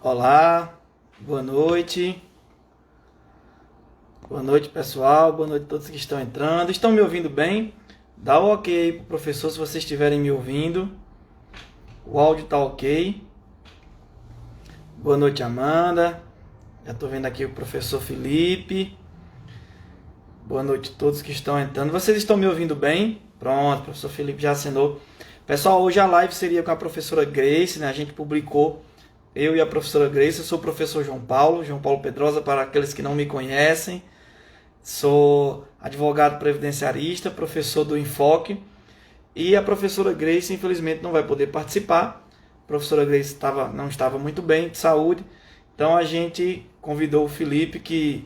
Olá, boa noite. Boa noite, pessoal. Boa noite a todos que estão entrando. Estão me ouvindo bem? Dá o ok aí pro professor se vocês estiverem me ouvindo. O áudio tá ok. Boa noite, Amanda. Já estou vendo aqui o professor Felipe. Boa noite a todos que estão entrando. Vocês estão me ouvindo bem? Pronto, o professor Felipe já assinou. Pessoal, hoje a live seria com a professora Grace, né? A gente publicou, eu e a professora Grace. Eu sou o professor João Paulo Pedrosa, para aqueles que não me conhecem. Sou advogado previdenciarista, professor do Enfoque. E a professora Grace, infelizmente, não vai poder participar. A professora Grace não estava muito bem de saúde. Então a gente convidou o Felipe, que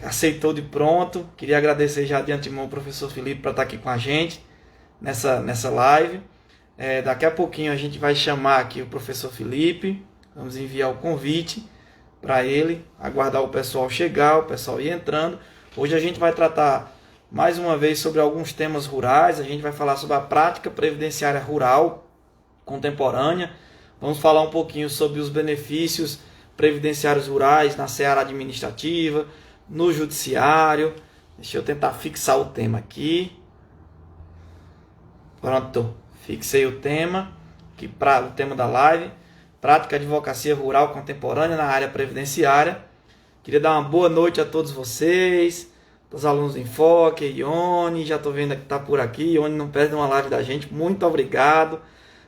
aceitou de pronto. Queria agradecer já de antemão ao professor Felipe para estar aqui com a gente nessa live. Daqui a pouquinho a gente vai chamar aqui o professor Felipe. Vamos enviar o convite para ele, aguardar o pessoal chegar, o pessoal ir entrando. Hoje a gente vai tratar mais uma vez sobre alguns temas rurais. A gente vai falar sobre a prática previdenciária rural contemporânea. Vamos falar um pouquinho sobre os benefícios previdenciários rurais na seara administrativa, no judiciário. Deixa eu tentar fixar o tema aqui. Pronto, fixei o tema, o tema da live. Prática de advocacia rural contemporânea na área previdenciária. Queria dar uma boa noite a todos vocês, os alunos do Enfoque, Ione, já estou vendo que está por aqui. Ione, não perde uma live da gente. Muito obrigado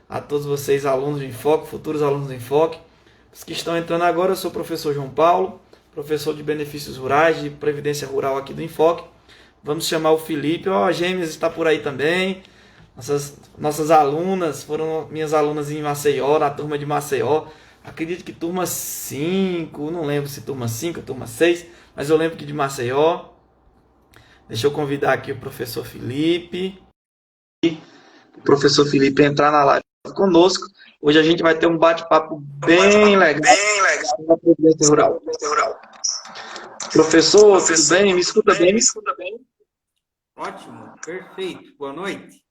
a todos vocês, alunos do Enfoque, futuros alunos do Enfoque. Os que estão entrando agora, eu sou o professor João Paulo, professor de benefícios rurais, de previdência rural aqui do Enfoque. Vamos chamar o Felipe. A Gêmeas está por aí também. Nossas alunas foram minhas alunas em Maceió, na turma de Maceió. Acredito que turma 5, não lembro se turma 5 ou turma 6, mas eu lembro que de Maceió. Deixa eu convidar aqui o professor Felipe. O professor Felipe entrar na live conosco. Hoje a gente vai ter um bate-papo bem legal sobre a previdência rural. Professor, tudo bem? Me escuta bem? Ótimo, perfeito. Boa noite.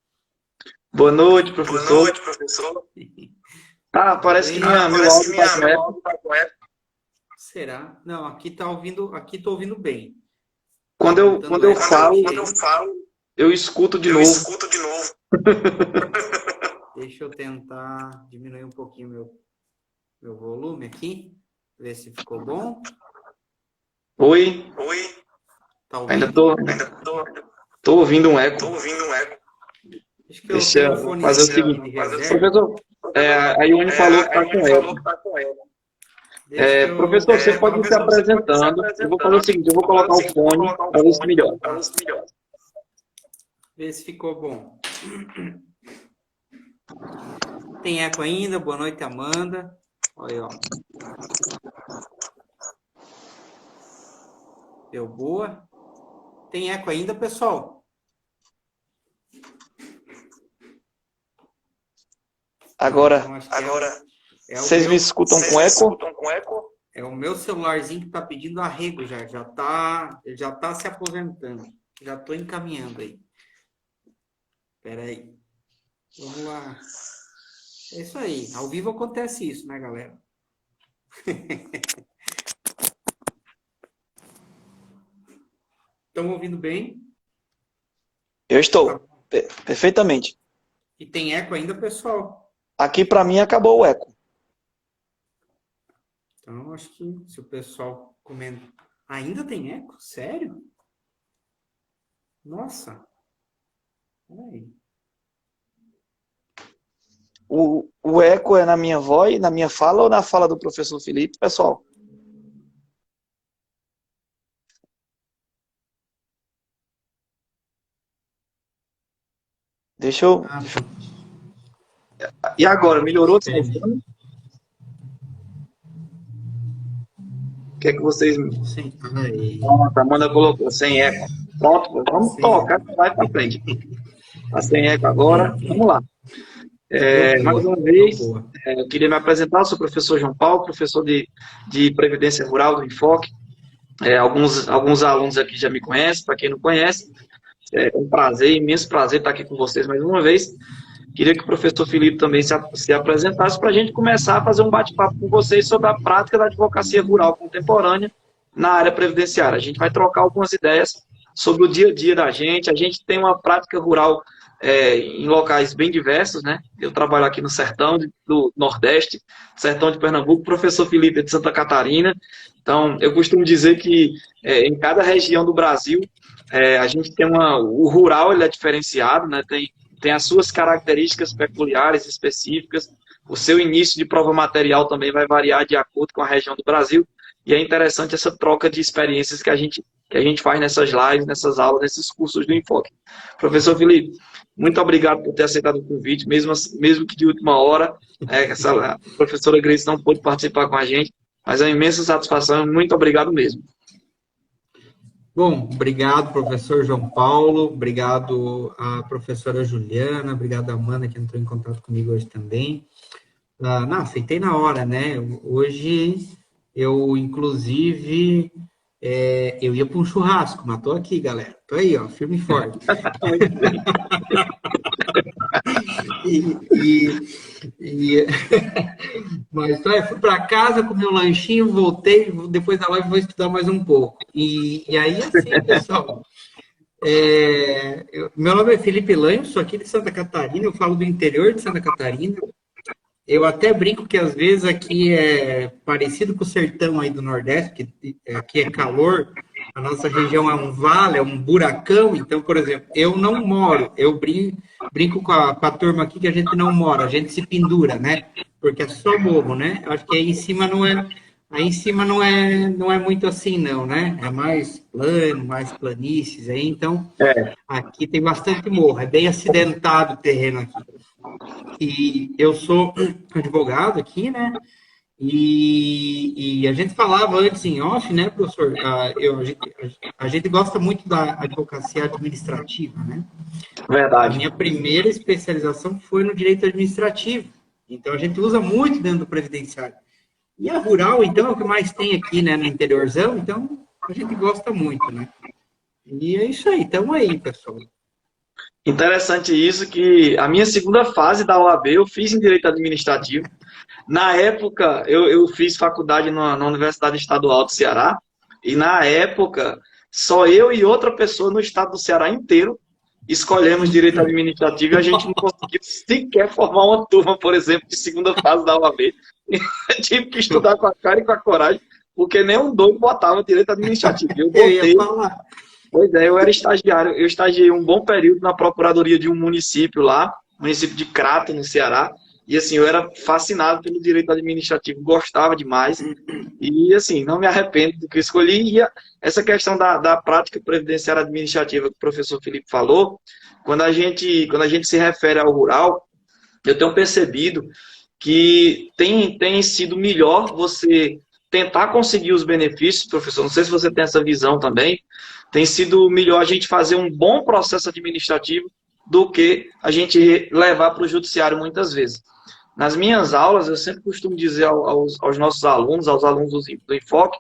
Boa noite, professor. Parece que meu áudio está correto. Será? Não, aqui tô ouvindo bem. Quando eu falo, eu escuto de novo. Deixa eu tentar diminuir um pouquinho meu volume aqui, ver se ficou bom. Oi. Tá ouvindo? Ainda tô ouvindo um eco. Deixa eu fazer o seguinte. Professor, a Ione falou que está com eco. Professor, você pode ir se apresentando. Eu vou fazer o seguinte, eu vou colocar o fone para ver se melhora. Ver se ficou bom. Tem eco ainda? Boa noite, Amanda. Olha aí, ó. Deu boa? Tem eco ainda, pessoal? Agora vocês me escutam com eco? É o meu celularzinho que está pedindo arrego já. Ele já tá se aposentando. Já estou encaminhando aí. Espera aí. Vamos lá. É isso aí. Ao vivo acontece isso, né, galera? Estão ouvindo bem? Eu estou. Perfeitamente. E tem eco ainda, pessoal? Aqui para mim acabou o eco. Então, acho que se o pessoal comenta... Ainda tem eco? Sério? Nossa. Peraí. O eco é na minha voz, na minha fala ou na fala do professor Felipe, pessoal? Deixa eu... E agora, melhorou? O que é que vocês... Sim, aí. A Amanda colocou sem eco. Pronto, vamos tocar, vai para frente. Tá sem eco agora, vamos lá. Mais uma vez, eu queria me apresentar, eu sou o professor João Paulo, professor de Previdência Rural do Enfoque. Alguns alunos aqui já me conhecem, para quem não conhece, é um prazer, imenso prazer estar aqui com vocês mais uma vez. Queria que o professor Felipe também se apresentasse para a gente começar a fazer um bate-papo com vocês sobre a prática da advocacia rural contemporânea na área previdenciária. A gente vai trocar algumas ideias sobre o dia a dia da gente. A gente tem uma prática rural em locais bem diversos, né? Eu trabalho aqui no sertão do Nordeste, sertão de Pernambuco, o professor Felipe é de Santa Catarina. Então, eu costumo dizer que em cada região do Brasil, a gente tem o rural ele é diferenciado, né? Tem as suas características peculiares, específicas. O seu início de prova material também vai variar de acordo com a região do Brasil. E é interessante essa troca de experiências que a gente faz nessas lives, nessas aulas, nesses cursos do Enfoque. Professor Felipe, muito obrigado por ter aceitado o convite, mesmo que de última hora. A professora Grace não pôde participar com a gente, mas é uma imensa satisfação. Muito obrigado mesmo. Bom, obrigado, professor João Paulo, obrigado à professora Juliana, obrigado a Amanda, que entrou em contato comigo hoje também. Não, aceitei na hora, né? Hoje, eu, inclusive, eu ia para um churrasco, mas tô aqui, galera. Tô aí, ó, firme e forte. Mas fui para casa, comi um lanchinho, voltei, depois da live vou estudar mais um pouco. E aí, assim, pessoal, meu nome é Felipe Lanho, sou aqui de Santa Catarina, eu falo do interior de Santa Catarina. Eu até brinco que às vezes aqui é parecido com o sertão aí do Nordeste, que aqui é calor, a nossa região é um vale, é um buracão. Então, por exemplo, eu não moro, eu brinco com a turma aqui que a gente não mora, a gente se pendura, né? Porque é só morro, né? Eu acho que aí em cima não é muito assim, não, né? É mais plano, mais planícies aí, então aqui tem bastante morro, é bem acidentado o terreno aqui. E eu sou advogado aqui, né? E a gente falava antes em off, né, professor? A gente gosta muito da advocacia administrativa, né? Verdade. A minha primeira especialização foi no direito administrativo. Então, a gente usa muito dentro do previdenciário. E a rural, então, é o que mais tem aqui, né, no interiorzão. Então, a gente gosta muito, né? E é isso aí. Estamos aí, pessoal. Interessante isso, que a minha segunda fase da OAB eu fiz em Direito Administrativo. Na época, eu fiz faculdade na Universidade Estadual do Ceará, e na época, só eu e outra pessoa no estado do Ceará inteiro escolhemos Direito Administrativo e a gente não conseguiu sequer formar uma turma, por exemplo, de segunda fase da OAB. Tive que estudar com a cara e com a coragem, porque nem um doido botava Direito Administrativo. Eu ia falar. Pois é, eu era estagiário, eu estagiei um bom período na procuradoria de um município lá, município de Crato, no Ceará, e assim, eu era fascinado pelo direito administrativo, gostava demais, e assim, não me arrependo do que escolhi, e essa questão da prática previdenciária administrativa que o professor Felipe falou, quando a gente se refere ao rural, eu tenho percebido que tem sido melhor você tentar conseguir os benefícios, professor, não sei se você tem essa visão também, tem sido melhor a gente fazer um bom processo administrativo do que a gente levar para o judiciário muitas vezes. Nas minhas aulas, eu sempre costumo dizer aos nossos alunos, aos alunos do Enfoque,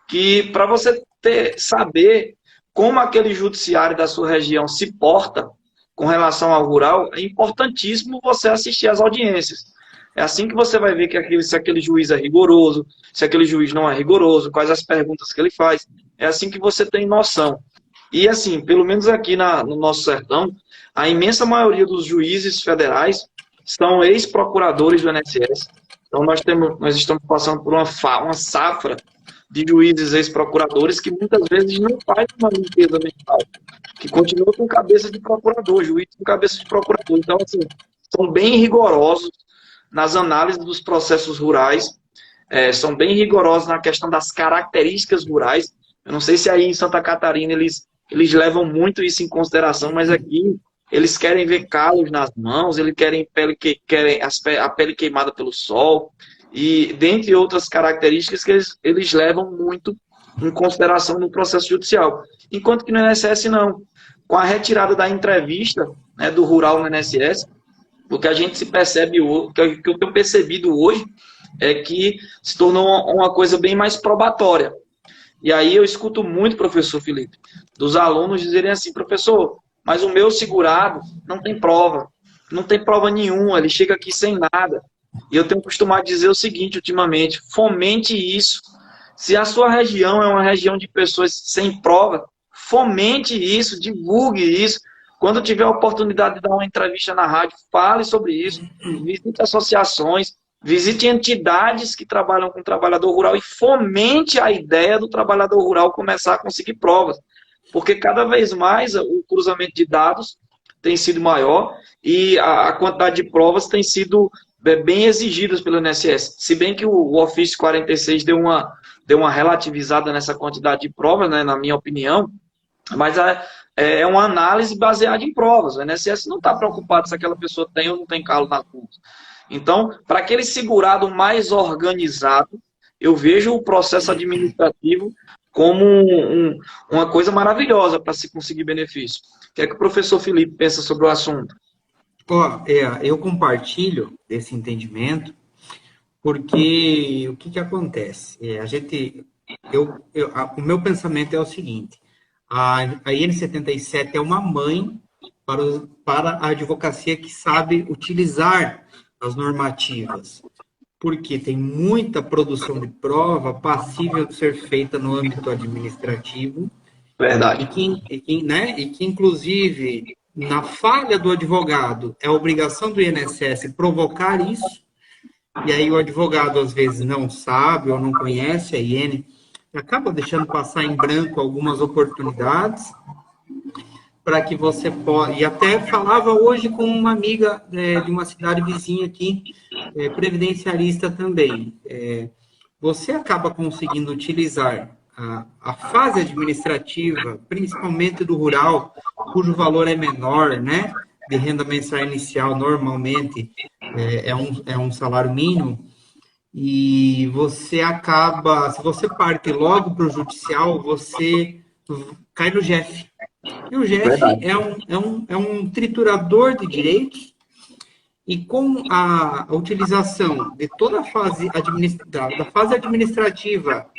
que para você saber como aquele judiciário da sua região se porta com relação ao rural, é importantíssimo você assistir às audiências. É assim que você vai ver se aquele juiz é rigoroso, se aquele juiz não é rigoroso, quais as perguntas que ele faz. É assim que você tem noção. E assim, pelo menos aqui no nosso sertão, a imensa maioria dos juízes federais são ex-procuradores do INSS. Então nós estamos passando por uma safra de juízes ex-procuradores que muitas vezes não fazem uma limpeza mental, que continua com cabeça de procurador, juiz com cabeça de procurador. Então, assim, são bem rigorosos nas análises dos processos rurais, são bem rigorosos na questão das características rurais. Eu não sei se aí em Santa Catarina eles levam muito isso em consideração, mas aqui eles querem ver calos nas mãos, eles querem a pele queimada pelo sol, e dentre outras características que eles levam muito em consideração no processo judicial. Enquanto que no INSS não. Com a retirada da entrevista, né, do rural no INSS, o que a gente se percebe, o que eu tenho percebido hoje é que se tornou uma coisa bem mais probatória. E aí eu escuto muito, professor Felipe, dos alunos dizerem assim, professor, mas o meu segurado não tem prova. não tem prova nenhuma, ele chega aqui sem nada. E eu tenho costumado dizer o seguinte ultimamente, fomente isso. Se a sua região é uma região de pessoas sem prova, fomente isso, divulgue isso. Quando tiver a oportunidade de dar uma entrevista na rádio, fale sobre isso. Visite associações, visite entidades que trabalham com o trabalhador rural e fomente a ideia do trabalhador rural começar a conseguir provas. Porque cada vez mais o cruzamento de dados tem sido maior e a quantidade de provas tem sido bem exigidas pelo INSS. Se bem que o ofício 46 deu uma relativizada nessa quantidade de provas, né, na minha opinião, mas é uma análise baseada em provas. O INSS não está preocupado se aquela pessoa tem ou não tem calo na conta. Então, para aquele segurado mais organizado, eu vejo o processo administrativo como uma coisa maravilhosa para se conseguir benefício. O que é que o professor Felipe pensa sobre o assunto? Eu compartilho desse entendimento, porque o que acontece? O meu pensamento é o seguinte: a IN 77 é uma mãe para a advocacia que sabe utilizar as normativas, porque tem muita produção de prova passível de ser feita no âmbito administrativo. Verdade. E que, inclusive, na falha do advogado, é obrigação do INSS provocar isso, e aí o advogado, às vezes, não sabe ou não conhece a IN, acaba deixando passar em branco algumas oportunidades para que você possa... E até falava hoje com uma amiga de uma cidade vizinha aqui, previdenciarista também. Você acaba conseguindo utilizar a fase administrativa, principalmente do rural, cujo valor é menor, né? De renda mensal inicial, normalmente, é um salário mínimo, e você acaba, se você parte logo para o judicial, você cai no GEF. E o GEF é um triturador de direitos, e com a utilização de toda a fase administrativa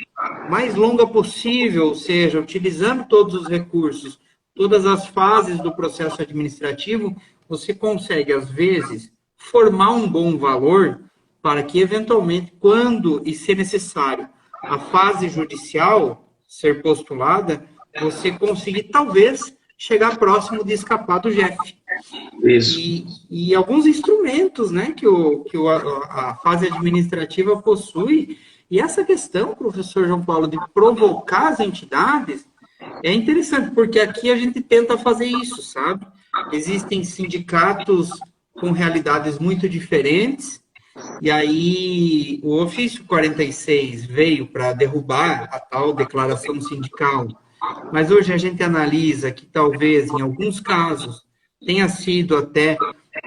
mais longa possível, ou seja, utilizando todos os recursos, todas as fases do processo administrativo, você consegue, às vezes, formar um bom valor para que, eventualmente, quando e se necessário, a fase judicial ser postulada, você conseguir, talvez, chegar próximo de escapar do GEF. Isso. E alguns instrumentos, né, que a fase administrativa possui. E essa questão, professor João Paulo, de provocar as entidades, é interessante, porque aqui a gente tenta fazer isso, sabe? Existem sindicatos com realidades muito diferentes, e aí o ofício 46 veio para derrubar a tal declaração sindical. Mas hoje a gente analisa que talvez, em alguns casos, tenha sido até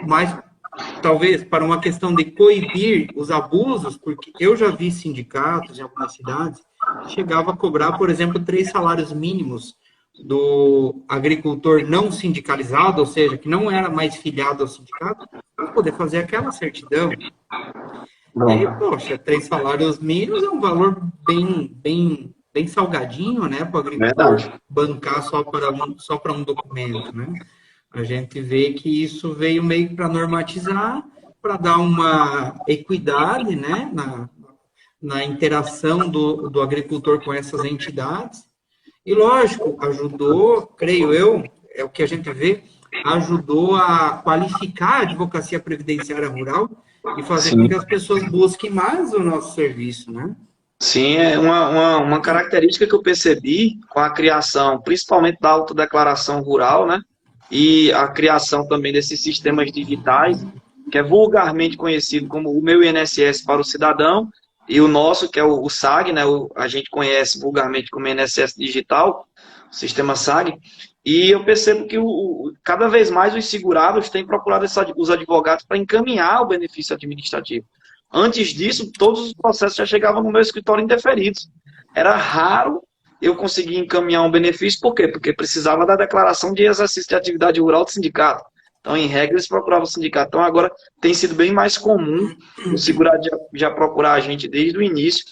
mais, talvez, para uma questão de coibir os abusos, porque eu já vi sindicatos em algumas cidades que chegava a cobrar, por exemplo, 3 salários mínimos do agricultor não sindicalizado, ou seja, que não era mais filiado ao sindicato, para poder fazer aquela certidão. E aí, poxa, 3 salários mínimos é um valor bem salgadinho, né, para o agricultor bancar só para um documento, né? A gente vê que isso veio meio para normatizar, para dar uma equidade, né, na interação do agricultor com essas entidades. E, lógico, ajudou, creio eu, é o que a gente vê, ajudou a qualificar a advocacia previdenciária rural e fazer com que as pessoas busquem mais o nosso serviço, né? Sim, é uma característica que eu percebi com a criação, principalmente da autodeclaração rural, né? E a criação também desses sistemas digitais, que é vulgarmente conhecido como o meu INSS para o cidadão, e o nosso, que é o SAG, né? A gente conhece vulgarmente como INSS digital, o sistema SAG, e eu percebo que cada vez mais os segurados têm procurado os advogados para encaminhar o benefício administrativo. Antes disso, todos os processos já chegavam no meu escritório indeferidos. Era raro eu conseguir encaminhar um benefício, por quê? Porque precisava da declaração de exercício de atividade rural do sindicato. Então, em regra, eles procuravam o sindicato. Então, agora tem sido bem mais comum o segurado já procurar a gente desde o início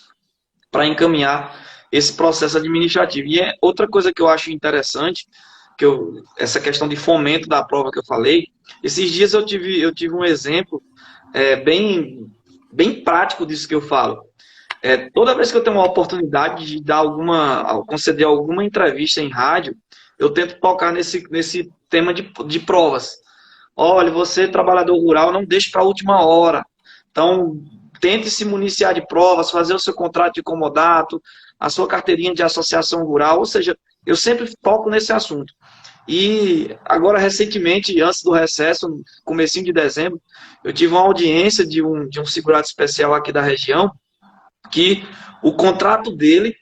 para encaminhar esse processo administrativo. E outra coisa que eu acho interessante, essa questão de fomento da prova que eu falei, Esses dias eu tive um exemplo bem prático disso que eu falo. Toda vez que eu tenho uma oportunidade de dar conceder alguma entrevista em rádio, eu tento tocar nesse tema de provas. Olha, você, trabalhador rural, não deixe para a última hora. Então, tente se municiar de provas, fazer o seu contrato de comodato, a sua carteirinha de associação rural, ou seja, eu sempre toco nesse assunto. E agora, recentemente, antes do recesso, no comecinho de dezembro, eu tive uma audiência de um segurado especial aqui da região, que o contrato dele,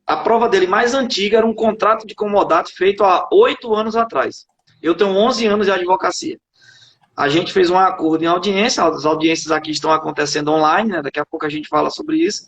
a prova dele mais antiga era um contrato de comodato feito há 8 anos atrás. Eu tenho 11 anos de advocacia. A gente fez um acordo em audiência, as audiências aqui estão acontecendo online, né? Daqui a pouco a gente fala sobre isso.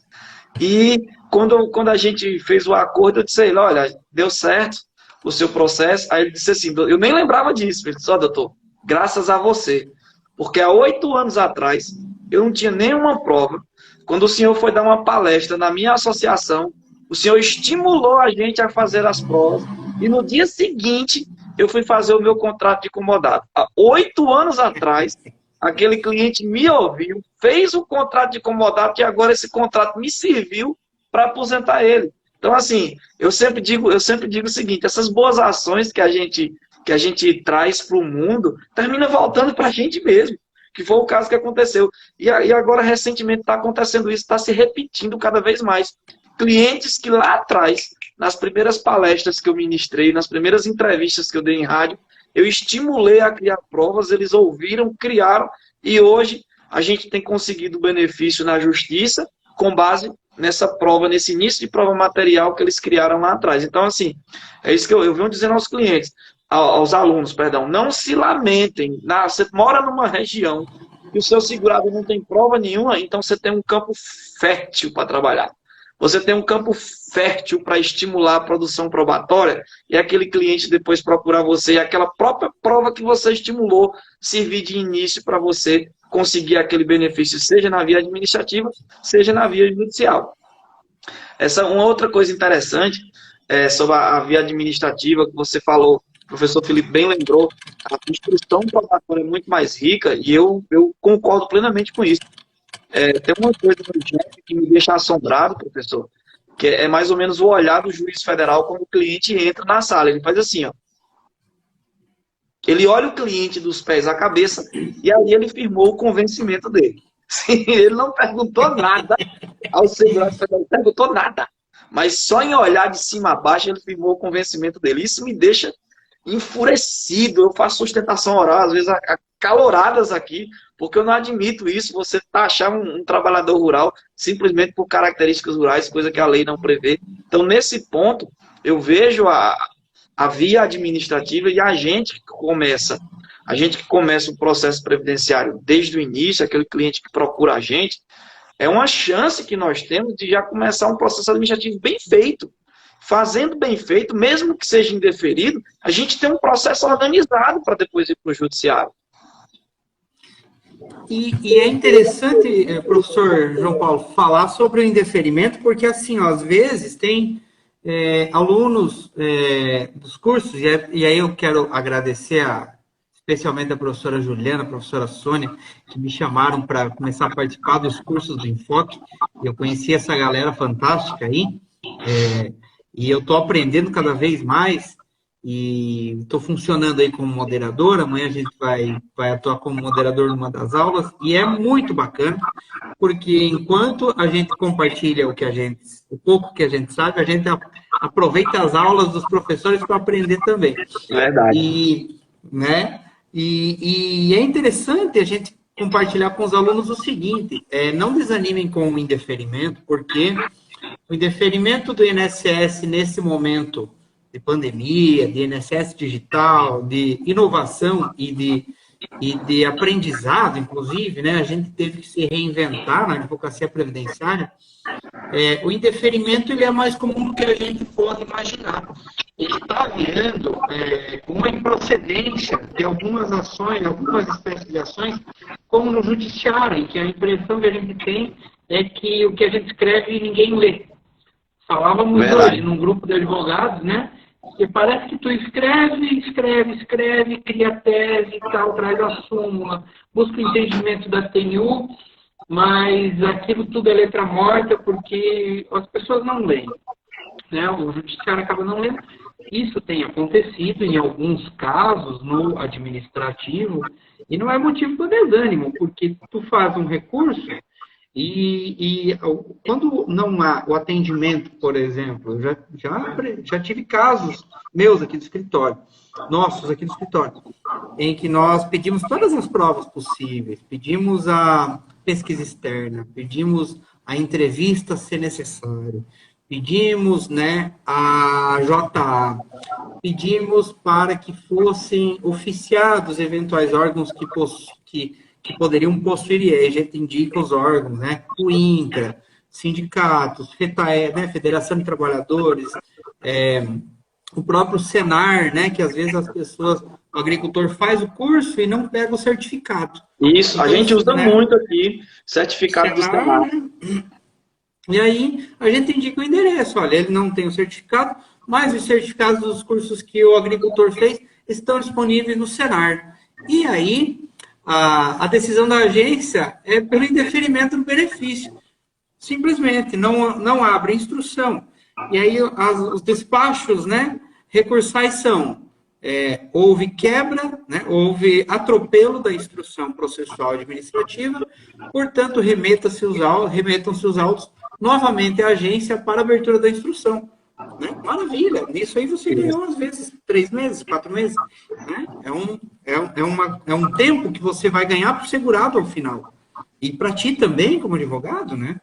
E quando a gente fez o acordo, eu disse a ele, olha, deu certo o seu processo. Aí ele disse assim, eu nem lembrava disso. Ele disse, ó, doutor, graças a você. Porque há 8 anos atrás, eu não tinha nenhuma prova. Quando o senhor foi dar uma palestra na minha associação, o senhor estimulou a gente a fazer as provas. E no dia seguinte, eu fui fazer o meu contrato de comodato. Há 8 anos atrás, aquele cliente me ouviu, fez o contrato de comodato e agora esse contrato me serviu para aposentar ele. Então, assim, eu sempre digo o seguinte, essas boas ações que a gente traz para o mundo, termina voltando para a gente mesmo, que foi o caso que aconteceu. E agora, recentemente, está acontecendo isso, está se repetindo cada vez mais. Clientes que lá atrás, nas primeiras palestras que eu ministrei, nas primeiras entrevistas que eu dei em rádio, eu estimulei a criar provas, eles ouviram, criaram, e hoje a gente tem conseguido benefício na justiça com base nessa prova, nesse início de prova material que eles criaram lá atrás. Então, assim, é isso que eu venho dizendo aos clientes, aos alunos, perdão, não se lamentem. Você mora numa região e o seu segurado não tem prova nenhuma, então você tem um campo fértil para trabalhar. Você tem um campo fértil para estimular a produção probatória e aquele cliente depois procurar você e aquela própria prova que você estimulou servir de início para você conseguir aquele benefício, seja na via administrativa, seja na via judicial. Essa é uma outra coisa interessante sobre a via administrativa que você falou, o professor Felipe bem lembrou, a instrução probatória é muito mais rica e eu concordo plenamente com isso. Tem uma coisa no JEP que me deixa assombrado, professor, que é mais ou menos o olhar do juiz federal quando o cliente entra na sala. Ele faz assim, ó. Ele olha o cliente dos pés à cabeça e aí ele firmou o convencimento dele. Ele não perguntou nada ao segurança federal, não perguntou nada. Mas só em olhar de cima a baixo ele firmou o convencimento dele. Isso me deixa enfurecido. Eu faço sustentação oral, às vezes acaloradas aqui, porque eu não admito isso, você taxar um trabalhador rural simplesmente por características rurais, coisa que a lei não prevê. Então, nesse ponto, eu vejo a via administrativa e a gente que começa o processo previdenciário desde o início, aquele cliente que procura a gente, é uma chance que nós temos de já começar um processo administrativo bem feito. Fazendo bem feito, mesmo que seja indeferido, a gente tem um processo organizado para depois ir para o judiciário. E é interessante, professor João Paulo, falar sobre o indeferimento, porque assim, ó, às vezes tem alunos dos cursos, e aí eu quero agradecer especialmente a professora Juliana, a professora Sônia, que me chamaram para começar a participar dos cursos do Enfoque. Eu conheci essa galera fantástica aí, e eu estou aprendendo cada vez mais, e estou funcionando aí como moderador. Amanhã a gente vai atuar como moderador numa das aulas, e é muito bacana, porque enquanto a gente compartilha o pouco que a gente sabe, a gente aproveita as aulas dos professores para aprender também. Verdade. E é interessante a gente compartilhar com os alunos o seguinte, não desanimem com o indeferimento, porque o indeferimento do INSS nesse momento de pandemia, de INSS digital, de inovação e de aprendizado, inclusive, né? A gente teve que se reinventar na advocacia previdenciária. O indeferimento ele é mais comum do que a gente pode imaginar. Ele está virando uma improcedência de algumas ações, algumas espécies de ações, como no judiciário, em que a impressão que a gente tem é que o que a gente escreve ninguém lê. Falávamos hoje num grupo de advogados, né, E parece que tu escreve, cria tese e tal, traz a súmula, busca o entendimento da TNU, mas aquilo tudo é letra morta porque as pessoas não leem, né? O judiciário acaba não lendo. Isso tem acontecido em alguns casos no administrativo e não é motivo para desânimo, porque tu faz um recurso e quando não há o atendimento, por exemplo, eu já tive casos meus aqui do escritório, nossos aqui do escritório, em que nós pedimos todas as provas possíveis, pedimos a pesquisa externa, pedimos a entrevista se necessário, pedimos, né, a JA, pedimos para que fossem oficiados eventuais órgãos que poderiam possuir, e aí a gente indica os órgãos, né, o INCRA, sindicatos, FETAE, né, Federação de Trabalhadores, o próprio Senar, né, que às vezes o agricultor faz o curso e não pega o certificado. Isso, então, a gente usa né, muito aqui, certificado do Senar. né? E aí a gente indica o endereço, olha, ele não tem o certificado, mas os certificados dos cursos que o agricultor fez estão disponíveis no Senar. E aí a decisão da agência é pelo indeferimento do benefício. Simplesmente, não abre instrução. E aí os despachos, né, recursais são, houve quebra, né, houve atropelo da instrução processual administrativa, portanto, remetam-se os autos novamente à agência para abertura da instrução. Né? Maravilha, nisso aí você ganhou às vezes 3 meses, 4 meses. Né? É um tempo que você vai ganhar para o segurado ao final. E para ti também, como advogado, né?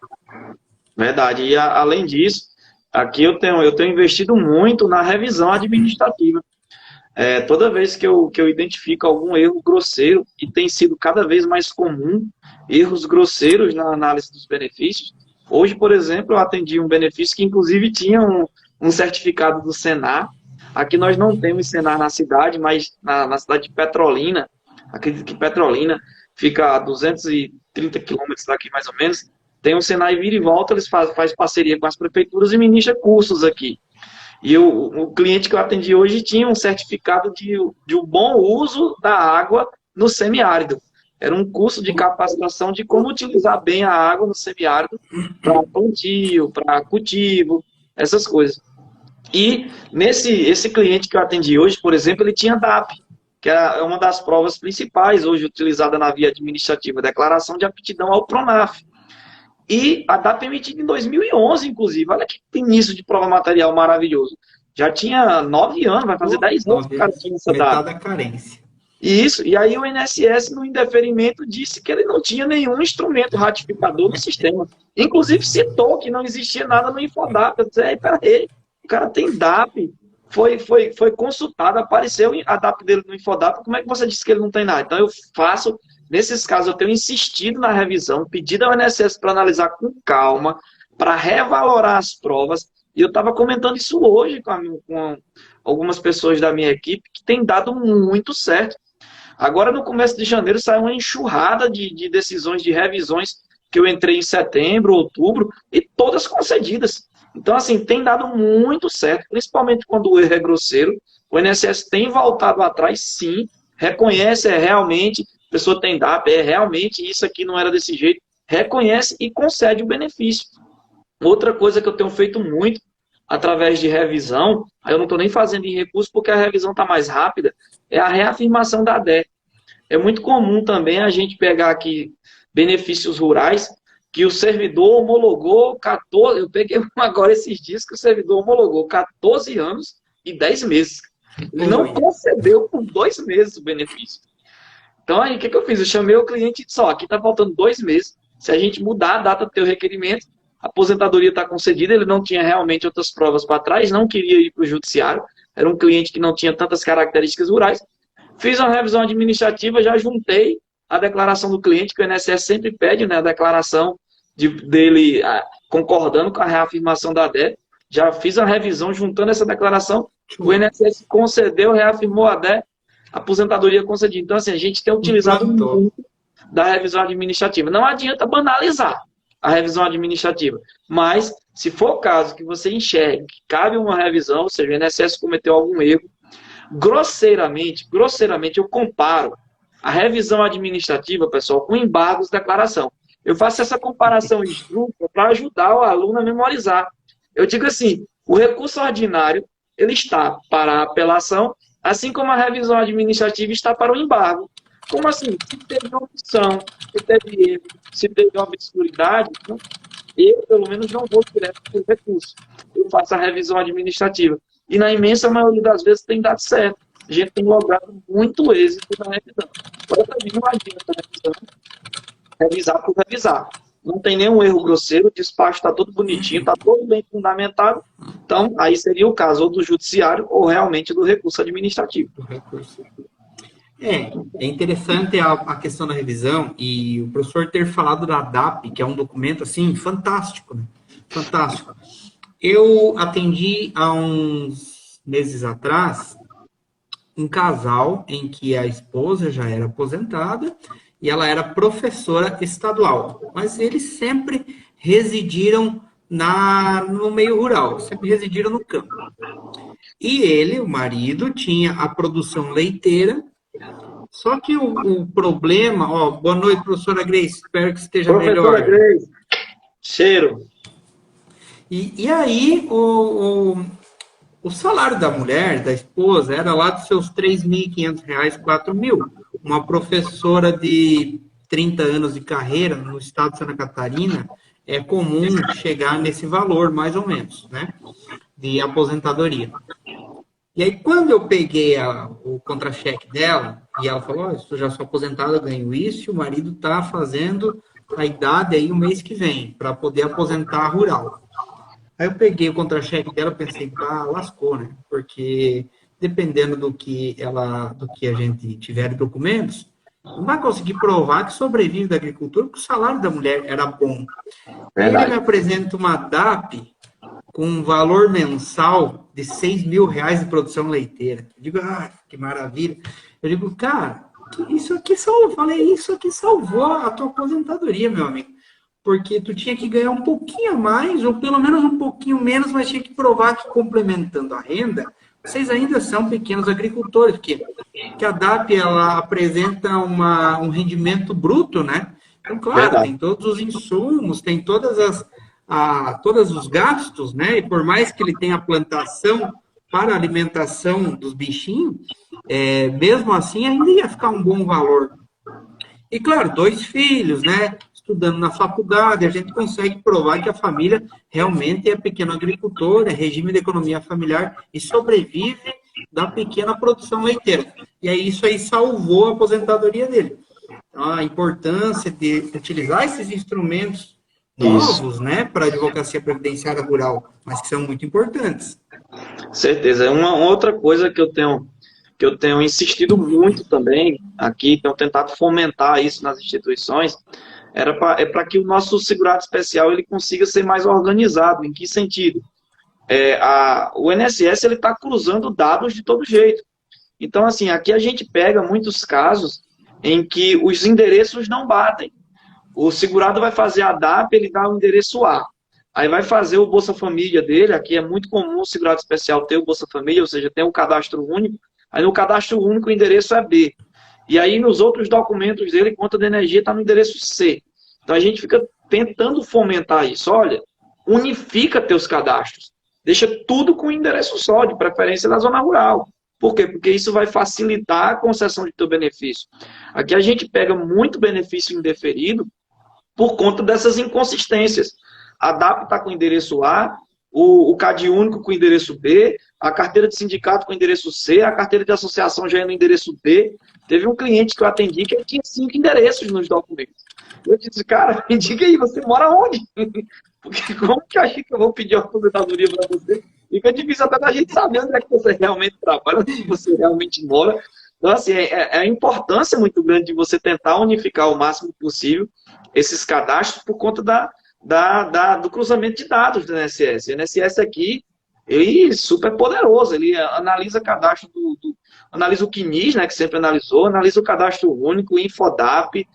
Verdade. E além disso, aqui eu tenho investido muito na revisão administrativa. Toda vez que eu identifico algum erro grosseiro, e tem sido cada vez mais comum erros grosseiros na análise dos benefícios. Hoje, por exemplo, eu atendi um benefício que inclusive tinha um certificado do Senar. Aqui nós não temos Senar na cidade, mas na cidade de Petrolina, acredito que Petrolina fica a 230 quilômetros daqui mais ou menos, tem um Senar e vira e volta, eles faz parceria com as prefeituras e ministra cursos aqui. E o cliente que eu atendi hoje tinha um certificado de um bom uso da água no semiárido. Era um curso de capacitação de como utilizar bem a água no semiárido para plantio, para cultivo, essas coisas. E esse cliente que eu atendi hoje, por exemplo, ele tinha DAP, que é uma das provas principais hoje utilizada na via administrativa, Declaração de Aptidão ao PRONAF. E a DAP é emitida em 2011, inclusive. Olha que início de prova material maravilhoso. Já tinha 9 anos, vai fazer 10 anos que o cara tinha essa DAP. Da carência. Isso, e aí o INSS, no indeferimento, disse que ele não tinha nenhum instrumento ratificador no sistema. Inclusive citou que não existia nada no Infodap. Eu disse, peraí, o cara tem DAP, foi consultado, apareceu a DAP dele no Infodap, como é que você disse que ele não tem nada? Então eu faço, nesses casos, eu tenho insistido na revisão, pedido ao INSS para analisar com calma, para revalorar as provas, e eu estava comentando isso hoje com algumas pessoas da minha equipe, que tem dado muito certo. Agora, no começo de janeiro, saiu uma enxurrada de decisões, de revisões, que eu entrei em setembro, outubro, e todas concedidas. Então, assim, tem dado muito certo, principalmente quando o erro é grosseiro. O INSS tem voltado atrás, sim, reconhece, realmente, a pessoa tem DAP, realmente, isso aqui não era desse jeito, reconhece e concede o benefício. Outra coisa que eu tenho feito muito, através de revisão, aí eu não estou nem fazendo em recurso porque a revisão está mais rápida, é a reafirmação da DE. É muito comum também a gente pegar aqui benefícios rurais que o servidor homologou 14, eu peguei agora esses dias que o servidor homologou 14 anos e 10 meses. Ele não concedeu por 2 meses o benefício. Então aí o que eu fiz? Eu chamei o cliente e disse, aqui está faltando 2 meses, se a gente mudar a data do teu requerimento, a aposentadoria está concedida, ele não tinha realmente outras provas para trás, não queria ir para o judiciário, era um cliente que não tinha tantas características rurais. Fiz uma revisão administrativa, já juntei a declaração do cliente, que o INSS sempre pede, né, a declaração dele concordando com a reafirmação da DE. Já fiz a revisão juntando essa declaração, o INSS concedeu, reafirmou a DE, aposentadoria concedida. Então, assim, a gente tem utilizado muito da revisão administrativa. Não adianta banalizar a revisão administrativa, mas Se for o caso que você enxergue que cabe uma revisão, ou seja, o INSS cometeu algum erro, grosseiramente eu comparo a revisão administrativa, pessoal, com embargos de declaração. Eu faço essa comparação esdrúxula para ajudar o aluno a memorizar. Eu digo assim, o recurso ordinário, ele está para a apelação, assim como a revisão administrativa está para o embargo. Como assim? Se teve omissão, se teve erro, se teve obscuridade, então, eu, pelo menos, não vou direto para o recurso. Eu faço a revisão administrativa. E na imensa maioria das vezes tem dado certo. A gente tem logrado muito êxito na revisão. Agora também não adianta revisar por revisar. Não tem nenhum erro grosseiro, o despacho está todo bonitinho, está todo bem fundamentado. Então, aí seria o caso ou do judiciário ou realmente do recurso administrativo. É interessante a questão da revisão e o professor ter falado da DAP, que é um documento, assim, fantástico, né? Fantástico. Eu atendi há uns meses atrás um casal em que a esposa já era aposentada e ela era professora estadual, mas eles sempre residiram no meio rural, sempre residiram no campo. E ele, o marido, tinha a produção leiteira, só que o problema... boa noite, professora Grace, espero que esteja melhor. Professora Grace, cheiro. E aí, o salário da mulher, da esposa, era lá dos seus R$3.500, R$4.000. Uma professora de 30 anos de carreira no estado de Santa Catarina, é comum chegar nesse valor, mais ou menos, né, de aposentadoria. E aí, quando eu peguei o contra-cheque dela, e ela falou, eu já sou aposentada, ganho isso, e o marido está fazendo a idade aí o mês que vem, para poder aposentar rural. Aí eu peguei o contra-cheque dela e pensei, lascou, né? Porque dependendo do que a gente tiver de documentos, não vai conseguir provar que sobrevive da agricultura, porque o salário da mulher era bom. Verdade. Ele me apresenta uma DAP com um valor mensal de R$6.000 de produção leiteira. Eu digo, que maravilha. Eu digo, cara, isso aqui salvou a tua aposentadoria, meu amigo. Porque tu tinha que ganhar um pouquinho a mais, ou pelo menos um pouquinho menos, mas tinha que provar que complementando a renda, vocês ainda são pequenos agricultores, porque a DAP, ela apresenta um rendimento bruto, né? Então, claro, verdade, tem todos os insumos, tem todos os gastos, né? E por mais que ele tenha plantação para a alimentação dos bichinhos, mesmo assim ainda ia ficar um bom valor. E claro, 2 filhos, né? Estudando na faculdade, a gente consegue provar que a família realmente é pequeno agricultor, é regime de economia familiar e sobrevive da pequena produção leiteira. E aí isso aí salvou a aposentadoria dele. Então, a importância de utilizar esses instrumentos novos, né, para a advocacia previdenciária rural, mas que são muito importantes. Certeza. Uma outra coisa que eu tenho insistido muito também aqui, tenho tentado fomentar isso nas instituições, é para que o nosso segurado especial ele consiga ser mais organizado. Em que sentido? O INSS está cruzando dados de todo jeito. Então, assim, aqui a gente pega muitos casos em que os endereços não batem. O segurado vai fazer a DAP, ele dá o endereço A. Aí vai fazer o Bolsa Família dele, aqui é muito comum o segurado especial ter o Bolsa Família, ou seja, tem um cadastro único. Aí no cadastro único o endereço é B. E aí nos outros documentos dele, conta de energia está no endereço C. Então a gente fica tentando fomentar isso. Olha, unifica teus cadastros. Deixa tudo com endereço só, de preferência na zona rural. Por quê? Porque isso vai facilitar a concessão de teu benefício. Aqui a gente pega muito benefício indeferido por conta dessas inconsistências. A DAP está com o endereço A, o CAD único com o endereço B, a carteira de sindicato com o endereço C, a carteira de associação já é no endereço D. Teve um cliente que eu atendi que ele tinha 5 endereços nos documentos. Eu disse, cara, me diga aí, você mora onde? Porque como que a gente vou pedir uma aposentadoria para você? Fica difícil até da gente saber onde é que você realmente trabalha, onde você realmente mora. Então, assim, é a importância muito grande de você tentar unificar o máximo possível esses cadastros por conta do cruzamento de dados do INSS. O INSS aqui, ele é super poderoso, ele analisa cadastro analisa o CNIS, né, que sempre analisou, analisa o cadastro único, o Infodap,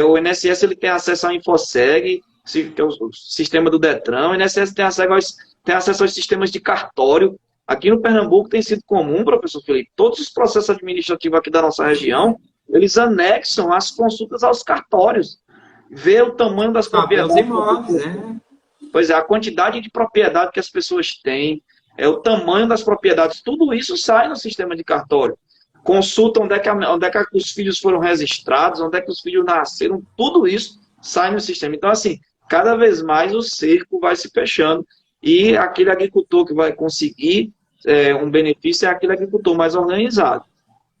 o INSS ele tem acesso ao Infoseg, que é o sistema do Detran. O INSS tem acesso aos sistemas de cartório. Aqui no Pernambuco tem sido comum, professor Felipe, todos os processos administrativos aqui da nossa região, eles anexam as consultas aos cartórios. Vê o tamanho das propriedades. Imóveis, né? Pois é, a quantidade de propriedade que as pessoas têm, o tamanho das propriedades, tudo isso sai no sistema de cartório. Consulta onde é que os filhos foram registrados, onde é que os filhos nasceram, tudo isso sai no sistema. Então, assim, cada vez mais o cerco vai se fechando e aquele agricultor que vai conseguir um benefício é aquele agricultor mais organizado.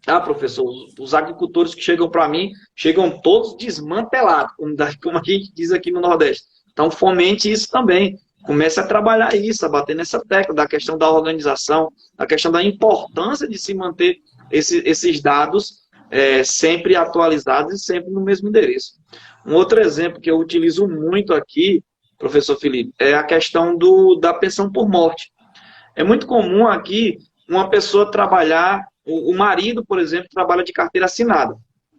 Ah, professor, os agricultores que chegam para mim, chegam todos desmantelados, como a gente diz aqui no Nordeste. Então, fomente isso também. Comece a trabalhar isso, a bater nessa tecla da questão da organização, da questão da importância de se manter esses dados sempre atualizados e sempre no mesmo endereço. Um outro exemplo que eu utilizo muito aqui, professor Felipe, é a questão da pensão por morte. É muito comum aqui uma pessoa trabalhar, o marido, por exemplo, trabalha de carteira assinada.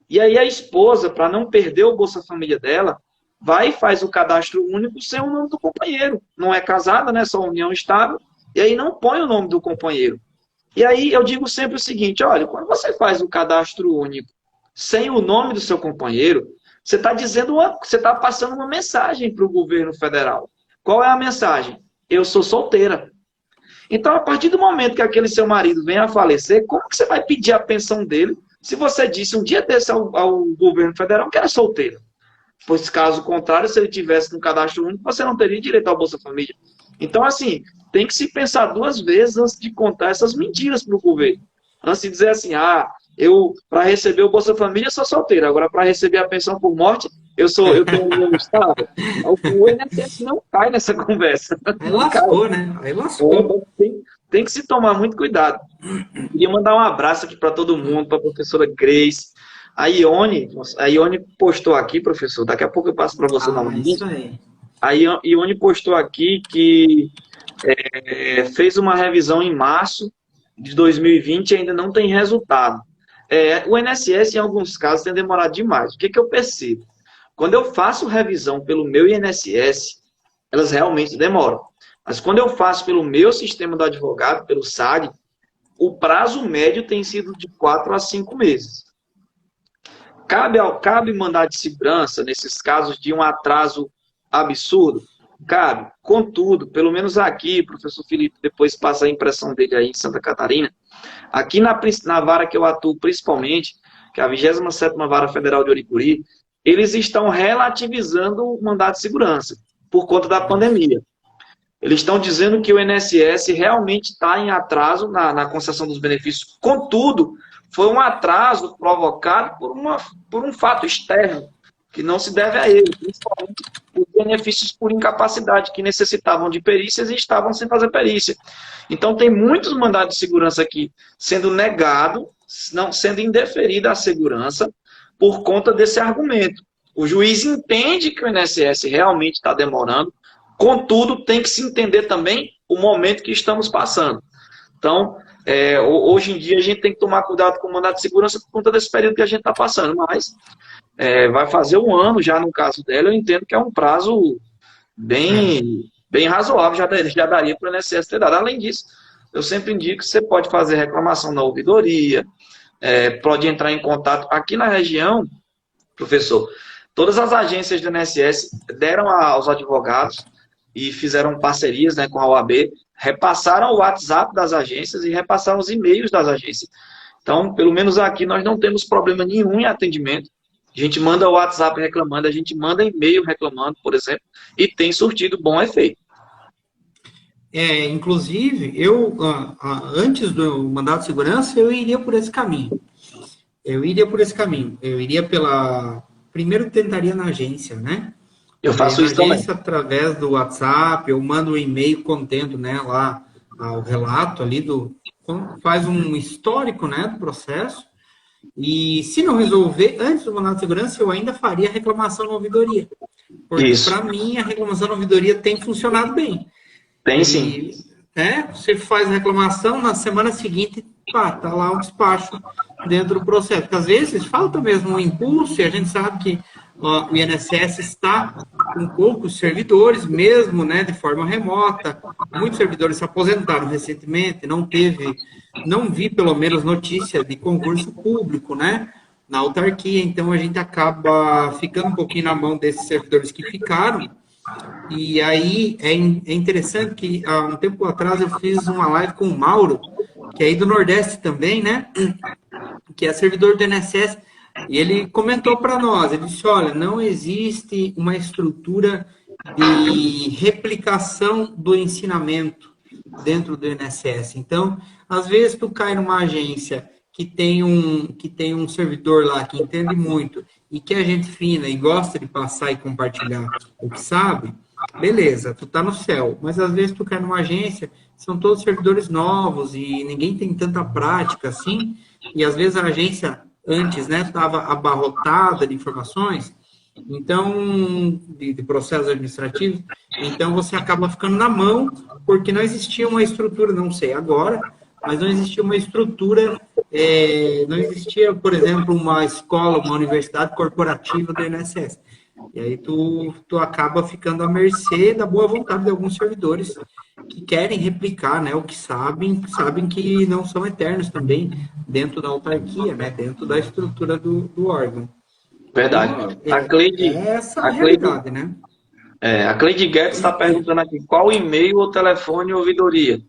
E aí a esposa, para não perder o Bolsa Família dela, vai e faz o cadastro único sem o nome do companheiro. Não é casada, né? Só união estável. E aí não põe o nome do companheiro. E aí eu digo sempre o seguinte, olha, quando você faz o cadastro único sem o nome do seu companheiro, você está passando uma mensagem para o governo federal. Qual é a mensagem? Eu sou solteira. Então, a partir do momento que aquele seu marido vem a falecer, como que você vai pedir a pensão dele se você disse um dia desse ao governo federal que era solteira? Pois, caso contrário, se ele tivesse no cadastro único, você não teria direito ao Bolsa Família. Então, assim, tem que se pensar duas vezes antes de contar essas mentiras para o governo. Antes de dizer assim, eu, para receber o Bolsa Família, sou solteira. Agora, para receber a pensão por morte, eu tenho um estado. O INSS não cai nessa conversa. Aí lascou, né? Aí lascou. Tem que se tomar muito cuidado. Queria mandar um abraço aqui para todo mundo, para a professora Grace. A Ione postou aqui, professor, daqui a pouco eu passo para você novamente. Isso aí. A Ione postou aqui que fez uma revisão em março de 2020 e ainda não tem resultado. O INSS, em alguns casos, tem demorado demais. O que eu percebo? Quando eu faço revisão pelo meu INSS, elas realmente demoram. Mas quando eu faço pelo meu sistema do advogado, pelo SAG, o prazo médio tem sido de 4 a 5 meses. Cabe mandado de segurança nesses casos de um atraso absurdo? Cabe. Contudo, pelo menos aqui, o professor Felipe depois passa a impressão dele aí em Santa Catarina, aqui na vara que eu atuo principalmente, que é a 27ª Vara Federal de Oricuri, eles estão relativizando o mandado de segurança por conta da pandemia. Eles estão dizendo que o INSS realmente está em atraso na concessão dos benefícios. Contudo, foi um atraso provocado por um fato externo, que não se deve a ele, principalmente os benefícios por incapacidade, que necessitavam de perícias e estavam sem fazer perícia. Então, tem muitos mandados de segurança aqui sendo negado, não sendo indeferida a segurança, por conta desse argumento. O juiz entende que o INSS realmente está demorando, contudo, tem que se entender também o momento que estamos passando. Então, hoje em dia, a gente tem que tomar cuidado com o mandado de segurança por conta desse período que a gente está passando, mas vai fazer 1 ano já no caso dela, eu entendo que é um prazo bem razoável, já daria para o INSS ter dado. Além disso, eu sempre indico que você pode fazer reclamação na ouvidoria, pode entrar em contato. Aqui na região, professor, todas as agências do INSS deram aos advogados e fizeram parcerias, né, com a OAB, repassaram o WhatsApp das agências e repassaram os e-mails das agências. Então, pelo menos aqui, nós não temos problema nenhum em atendimento. A gente manda o WhatsApp reclamando, a gente manda e-mail reclamando, por exemplo, e tem surtido bom efeito. Inclusive, eu, antes do mandado de segurança, eu iria por esse caminho. Eu iria primeiro tentaria na agência, né? Eu faço isso também. Através do WhatsApp, eu mando um e-mail contendo, né, lá o relato ali faz um histórico, né, do processo. E se não resolver, antes do mandado de segurança, eu ainda faria a reclamação na ouvidoria. Porque, para mim, a reclamação na ouvidoria tem funcionado bem. Tem sim. Você faz a reclamação, na semana seguinte, tá lá o despacho dentro do processo. Porque, às vezes, falta mesmo um impulso, e a gente sabe que o INSS está com poucos servidores mesmo, né, de forma remota. Muitos servidores se aposentaram recentemente, não vi pelo menos notícia de concurso público, né, na autarquia, então a gente acaba ficando um pouquinho na mão desses servidores que ficaram. E aí é interessante que há um tempo atrás eu fiz uma live com o Mauro, que é aí do Nordeste também, né, que é servidor do INSS, e ele comentou para nós, ele disse, olha, não existe uma estrutura de replicação do ensinamento dentro do INSS. Então, às vezes tu cai numa agência que tem um servidor lá que entende muito e que é gente fina e gosta de passar e compartilhar o que sabe, beleza, tu tá no céu. Mas às vezes tu cai numa agência, são todos servidores novos e ninguém tem tanta prática assim, e às vezes a agência antes, né, estava abarrotada de informações, então, de processos administrativos, então você acaba ficando na mão, porque não existia uma estrutura, não sei agora, mas não existia uma estrutura, não existia, por exemplo, uma escola, uma universidade corporativa do INSS. E aí tu acaba ficando à mercê da boa vontade de alguns servidores que querem replicar, né, o que sabem que não são eternos também dentro da autarquia, né, dentro da estrutura do órgão. Verdade. Essa é a realidade, né? A Cleide Guedes está perguntando aqui, qual e-mail ou telefone ou ouvidoria?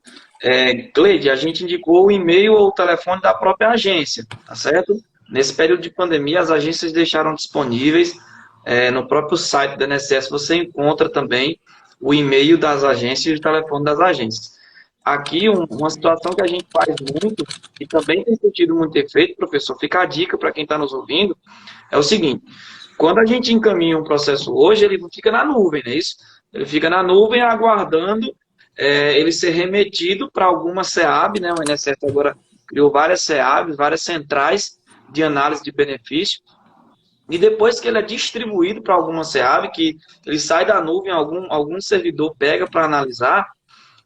Cleide, a gente indicou o e-mail ou o telefone da própria agência, tá certo? Nesse período de pandemia, as agências deixaram disponíveis, no próprio site da INSS você encontra também o e-mail das agências e o telefone das agências. Aqui, uma situação que a gente faz muito, e também tem sentido muito efeito, professor, fica a dica para quem está nos ouvindo, é o seguinte, quando a gente encaminha um processo hoje, ele fica na nuvem, não é isso? Ele fica na nuvem aguardando ele ser remetido para alguma SEAB, né? O INSS agora criou várias SEABs, várias centrais de análise de benefício, e depois que ele é distribuído para alguma SEAB, que ele sai da nuvem, algum servidor pega para analisar,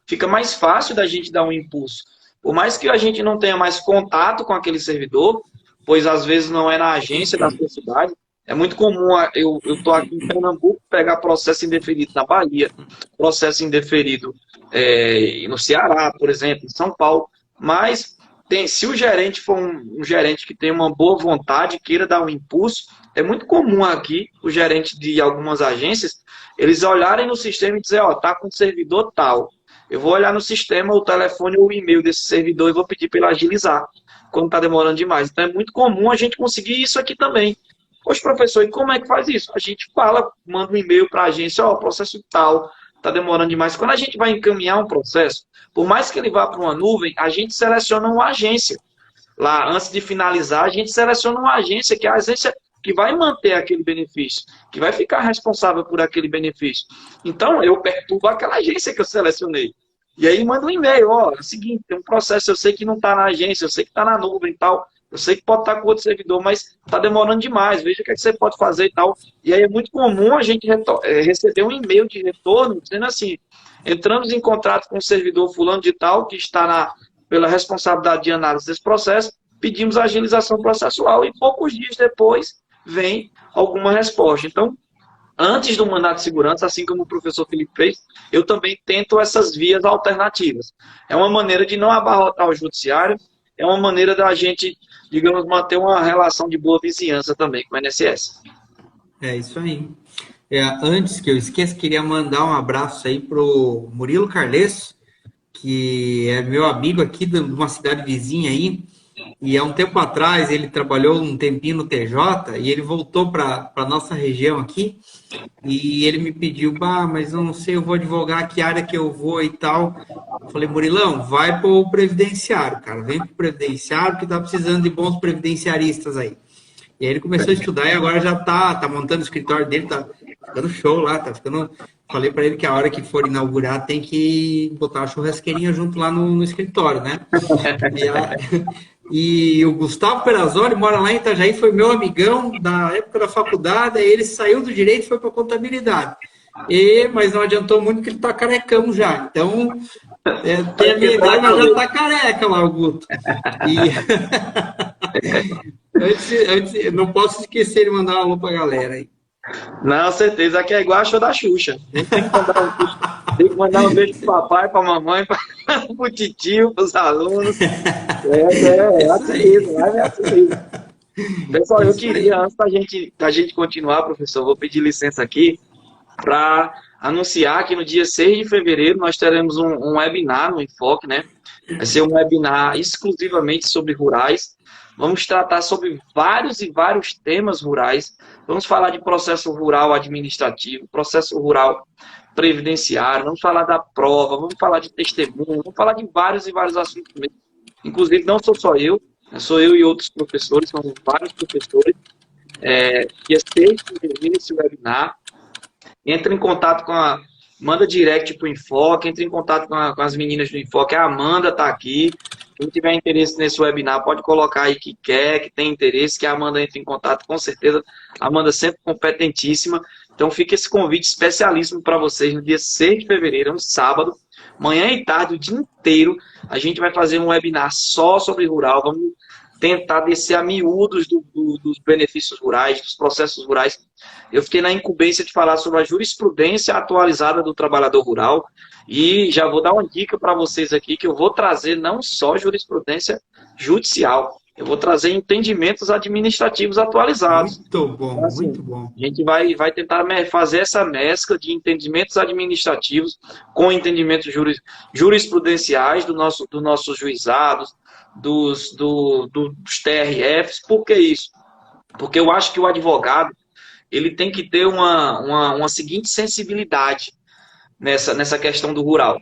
fica mais fácil da gente dar um impulso. Por mais que a gente não tenha mais contato com aquele servidor, pois às vezes não é na agência da sua cidade, é muito comum, eu estou aqui em Pernambuco, pegar processo indeferido na Bahia, processo indeferido no Ceará, por exemplo, em São Paulo, mas se o gerente for um gerente que tem uma boa vontade, queira dar um impulso, é muito comum aqui, o gerente de algumas agências, eles olharem no sistema e dizer, tá com servidor tal, eu vou olhar no sistema o telefone ou o e-mail desse servidor e vou pedir para ele agilizar, quando está demorando demais. Então é muito comum a gente conseguir isso aqui também. Poxa, professor, e como é que faz isso? A gente manda um e-mail para a agência, processo tal, está demorando demais. Quando a gente vai encaminhar um processo, por mais que ele vá para uma nuvem, a gente seleciona uma agência. Lá, antes de finalizar, a gente seleciona uma agência, que é a agência que vai manter aquele benefício, que vai ficar responsável por aquele benefício. Então, eu perturbo aquela agência que eu selecionei. E aí manda um e-mail, é o seguinte, tem um processo, eu sei que não está na agência, eu sei que está na nuvem e tal, eu sei que pode estar com outro servidor, mas está demorando demais, veja o que você pode fazer e tal. E aí é muito comum a gente receber um e-mail de retorno, dizendo assim, entramos em contrato com o servidor fulano de tal, que está pela responsabilidade de análise desse processo, pedimos a agilização processual e poucos dias depois vem alguma resposta. Então, antes do mandato de segurança, assim como o professor Felipe fez, eu também tento essas vias alternativas. É uma maneira de não abarrotar o judiciário, é uma maneira da gente, digamos, manter uma relação de boa vizinhança também com o INSS. É isso aí. Antes que eu esqueça, queria mandar um abraço aí pro Murilo Carlesso, que é meu amigo aqui de uma cidade vizinha aí, e há um tempo atrás ele trabalhou um tempinho no TJ e ele voltou para a nossa região aqui e ele me pediu, mas eu não sei, eu vou advogar que área que eu vou e tal. Eu falei, Murilão, vai para o previdenciário, cara, vem para o previdenciário que tá precisando de bons previdenciaristas aí. E aí ele começou a estudar e agora já tá montando o escritório dele, tá ficando show lá, tá ficando... Falei para ele que a hora que for inaugurar tem que botar uma churrasqueirinha junto lá no escritório, né? E o Gustavo Perazzoli mora lá em Itajaí, foi meu amigão da época da faculdade, aí ele saiu do direito e foi para contabilidade. Mas não adiantou muito que ele tá carecão já. Então, tem a minha idade, mas já tá careca lá, o Guto. Antes, não posso esquecer de mandar um alô pra galera aí. Não, certeza. Aqui é igual a show da Xuxa. A gente tem que mandar um beijo pro papai, pra mamãe, pro titio, pros alunos. É assim mesmo, é assim mesmo. Pessoal, eu queria, antes da gente continuar, professor, vou pedir licença aqui para anunciar que no dia 6 de fevereiro nós teremos um webinar no Enfoque, né? Vai ser um webinar exclusivamente sobre rurais. Vamos tratar sobre vários e vários temas rurais. Vamos falar de processo rural administrativo, processo rural previdenciário, vamos falar da prova, vamos falar de testemunho, vamos falar de vários e vários assuntos mesmo. Inclusive, não sou só eu, né? Sou eu e outros professores, são vários professores. Dia 6 de fevereiro esse webinar. Entra em contato manda direct para o Enfoque, entra em contato com as meninas do Enfoque. A Amanda está aqui. Quem tiver interesse nesse webinar, pode colocar aí que quer, que tem interesse, que a Amanda entre em contato, com certeza. A Amanda sempre competentíssima. Então fica esse convite especialíssimo para vocês no dia 6 de fevereiro, um sábado, manhã e tarde, o dia inteiro. A gente vai fazer um webinar só sobre rural. Vamos tentar descer a miúdos dos benefícios rurais, dos processos rurais. Eu fiquei na incumbência de falar sobre a jurisprudência atualizada do trabalhador rural e já vou dar uma dica para vocês aqui que eu vou trazer não só jurisprudência judicial, eu vou trazer entendimentos administrativos atualizados. Muito bom, então, assim, muito bom. A gente vai tentar fazer essa mescla de entendimentos administrativos com entendimentos jurisprudenciais dos nossos juizados, dos TRFs. Por que isso? Porque eu acho que o advogado ele tem que ter uma seguinte sensibilidade nessa questão do rural.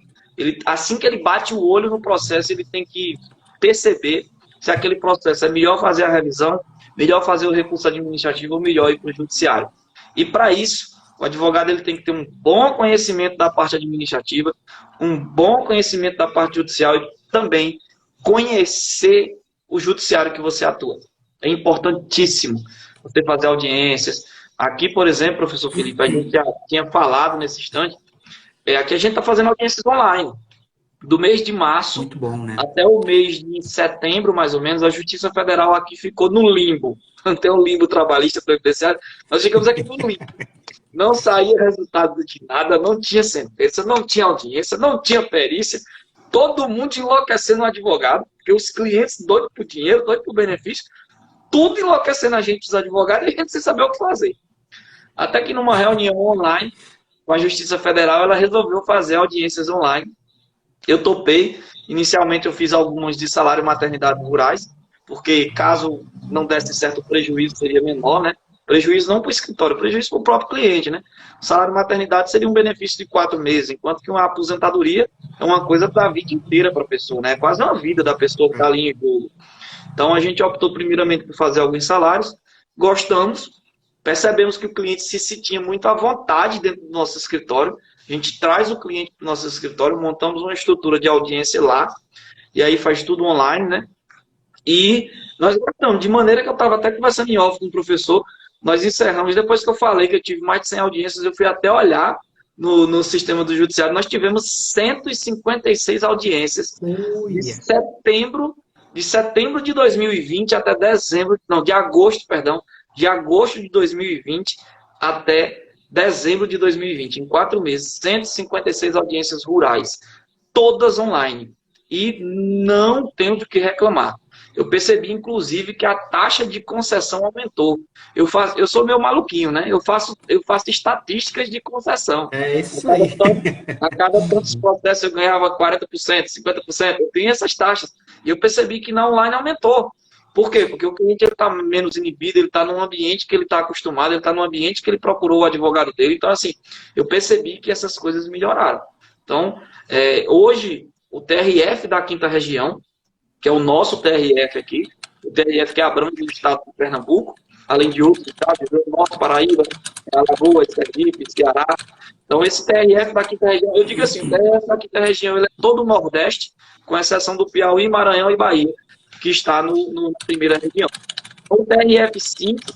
Assim que ele bate o olho no processo, ele tem que perceber se aquele processo é melhor fazer a revisão, melhor fazer o recurso administrativo ou melhor ir para o judiciário. E para isso, o advogado ele tem que ter um bom conhecimento da parte administrativa, um bom conhecimento da parte judicial e também conhecer o judiciário que você atua. É importantíssimo você fazer audiências. Aqui, por exemplo, professor Felipe, a gente já tinha falado nesse instante, aqui a gente está fazendo audiências online. Do mês de março Muito bom, né? até o mês de setembro, mais ou menos, a Justiça Federal aqui ficou no limbo. Tem um limbo trabalhista previdenciário, nós ficamos aqui no limbo. Não saía resultado de nada, não tinha sentença, não tinha audiência, não tinha perícia. Todo mundo enlouquecendo o advogado, porque os clientes doidos por dinheiro, doidos por benefício, tudo enlouquecendo a gente, os advogados, e a gente sem saber o que fazer. Até que numa reunião online com a Justiça Federal, ela resolveu fazer audiências online. Eu topei. Inicialmente eu fiz algumas de salário e maternidade rurais, porque caso não desse certo, o prejuízo seria menor, né? Prejuízo não para o escritório, prejuízo para o próprio cliente, né? O salário e maternidade seria um benefício de 4 meses, enquanto que uma aposentadoria é uma coisa para a vida inteira para a pessoa, né? É quase uma vida da pessoa que está ali em jogo. Então a gente optou primeiramente por fazer alguns salários, gostamos, percebemos que o cliente se sentia muito à vontade dentro do nosso escritório. A gente traz o cliente para o nosso escritório, montamos uma estrutura de audiência lá, e aí faz tudo online, né? E nós gostamos, de maneira que eu estava até conversando em off com o professor, nós encerramos, depois que eu falei que eu tive mais de 100 audiências, eu fui até olhar no sistema do judiciário, nós tivemos 156 audiências de setembro de 2020 até de agosto de 2020 até dezembro de 2020, em 4 meses, 156 audiências rurais, todas online. E não tenho do que reclamar. Eu percebi, inclusive, que a taxa de concessão aumentou. Eu sou meio maluquinho, né? Eu faço estatísticas de concessão. É isso aí. A cada tantos processos eu ganhava 40%, 50%. Eu tenho essas taxas. E eu percebi que na online aumentou. Por quê? Porque o cliente está menos inibido, ele está num ambiente que ele está acostumado, ele está num ambiente que ele procurou o advogado dele. Então, assim, eu percebi que essas coisas melhoraram. Então, hoje, o TRF da 5ª Região, que é o nosso TRF aqui, o TRF que abrange o estado de Pernambuco, além de outros estados, Norte, Paraíba, Alagoas, Sergipe, Ceará. Então, esse TRF da 5ª Região, eu digo assim, o TRF da 5ª Região ele é todo o Nordeste, com exceção do Piauí, Maranhão e Bahia, que está na 1ª região. O TRF5,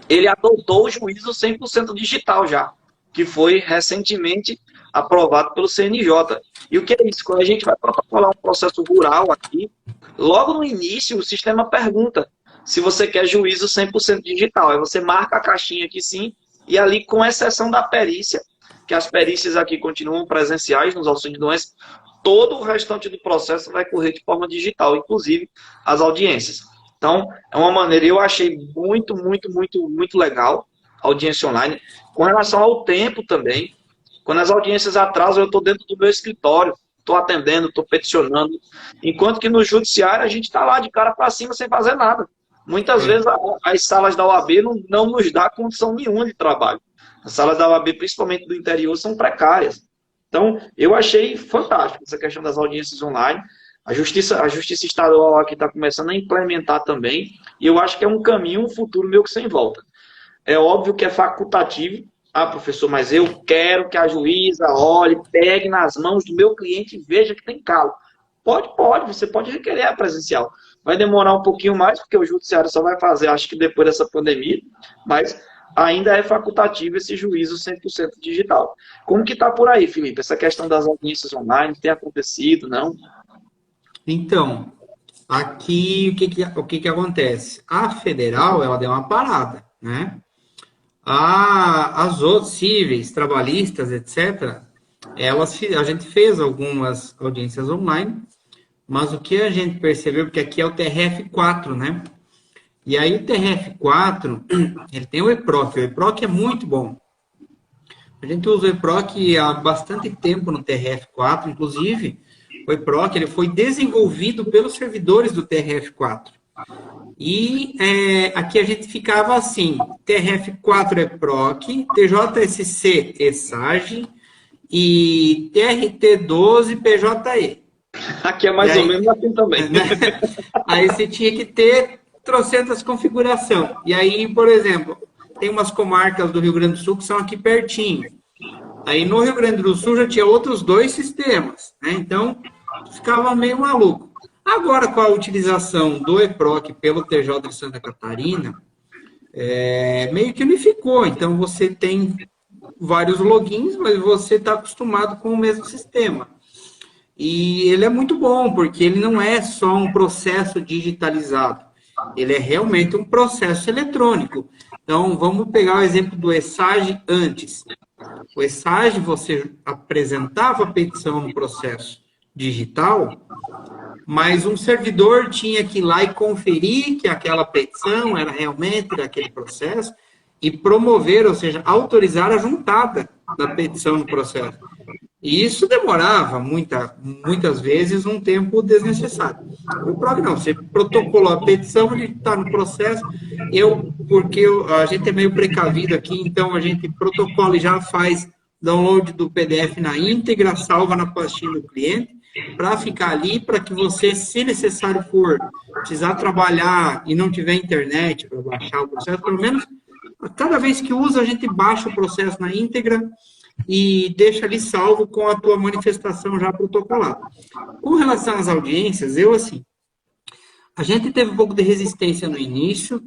ele adotou o juízo 100% digital já, que foi recentemente aprovado pelo CNJ. E o que é isso? Quando a gente vai protocolar um processo rural aqui, logo no início o sistema pergunta se você quer juízo 100% digital. Aí você marca a caixinha aqui sim E ali, com exceção da perícia, que as perícias aqui continuam presenciais nos auxílios de doença, todo o restante do processo vai correr de forma digital, inclusive as audiências. Então, é uma maneira, eu achei muito, muito, muito, muito legal a audiência online. Com relação ao tempo também, quando as audiências atrasam, eu estou dentro do meu escritório, estou atendendo, estou peticionando, enquanto que no judiciário a gente está lá de cara para cima sem fazer nada. Muitas vezes as salas da OAB não nos dá condição nenhuma de trabalho. As salas da OAB, principalmente do interior, são precárias. Então, eu achei fantástico essa questão das audiências online. A Justiça Estadual aqui está começando a implementar também, e eu acho que é um caminho, um futuro meio que sem volta. É óbvio que é facultativo. Ah, professor, mas eu quero que a juíza olhe, pegue nas mãos do meu cliente e veja que tem calo. Pode, você pode requerer a presencial. Vai demorar um pouquinho mais, porque o judiciário só vai fazer, acho que depois dessa pandemia, mas ainda é facultativo esse juízo 100% digital. Como que está por aí, Felipe? Essa questão das audiências online tem acontecido, não? Então, aqui o que acontece? A federal, ela deu uma parada, né? As outras cíveis, trabalhistas, etc., a gente fez algumas audiências online, mas o que a gente percebeu, porque aqui é o TRF4, né? E aí o TRF4, ele tem o EPROC é muito bom. A gente usa o EPROC há bastante tempo no TRF4, inclusive, o EPROC ele foi desenvolvido pelos servidores do TRF4. E aqui a gente ficava assim, TRF4 EPROC, TJSC ESAGE e TRT12 PJE. Aqui é mais ou menos assim também. Né? Aí você tinha que ter trocentas configuração. E aí, por exemplo, tem umas comarcas do Rio Grande do Sul que são aqui pertinho. Aí no Rio Grande do Sul já tinha outros 2 sistemas, né? Então, ficava meio maluco. Agora, com a utilização do EPROC pelo TJ de Santa Catarina, meio que unificou. Então, você tem vários logins, mas você está acostumado com o mesmo sistema. E ele é muito bom, porque ele não é só um processo digitalizado. Ele é realmente um processo eletrônico. Então, vamos pegar o exemplo do ESAGE antes. O ESAGE, você apresentava a petição no processo digital, mas um servidor tinha que ir lá e conferir que aquela petição era realmente daquele processo e promover, ou seja, autorizar a juntada da petição no processo. E isso demorava muitas vezes um tempo desnecessário. O EPROC não, você protocolou a petição, ele está no processo. Porque a gente é meio precavido aqui, então a gente protocola e já faz download do PDF na íntegra, salva na pastinha do cliente, para ficar ali, para que você, se necessário for, precisar trabalhar e não tiver internet para baixar o processo, pelo menos, cada vez que usa, a gente baixa o processo na íntegra e deixa ali salvo com a tua manifestação já protocolada. Com relação às audiências, a gente teve um pouco de resistência no início,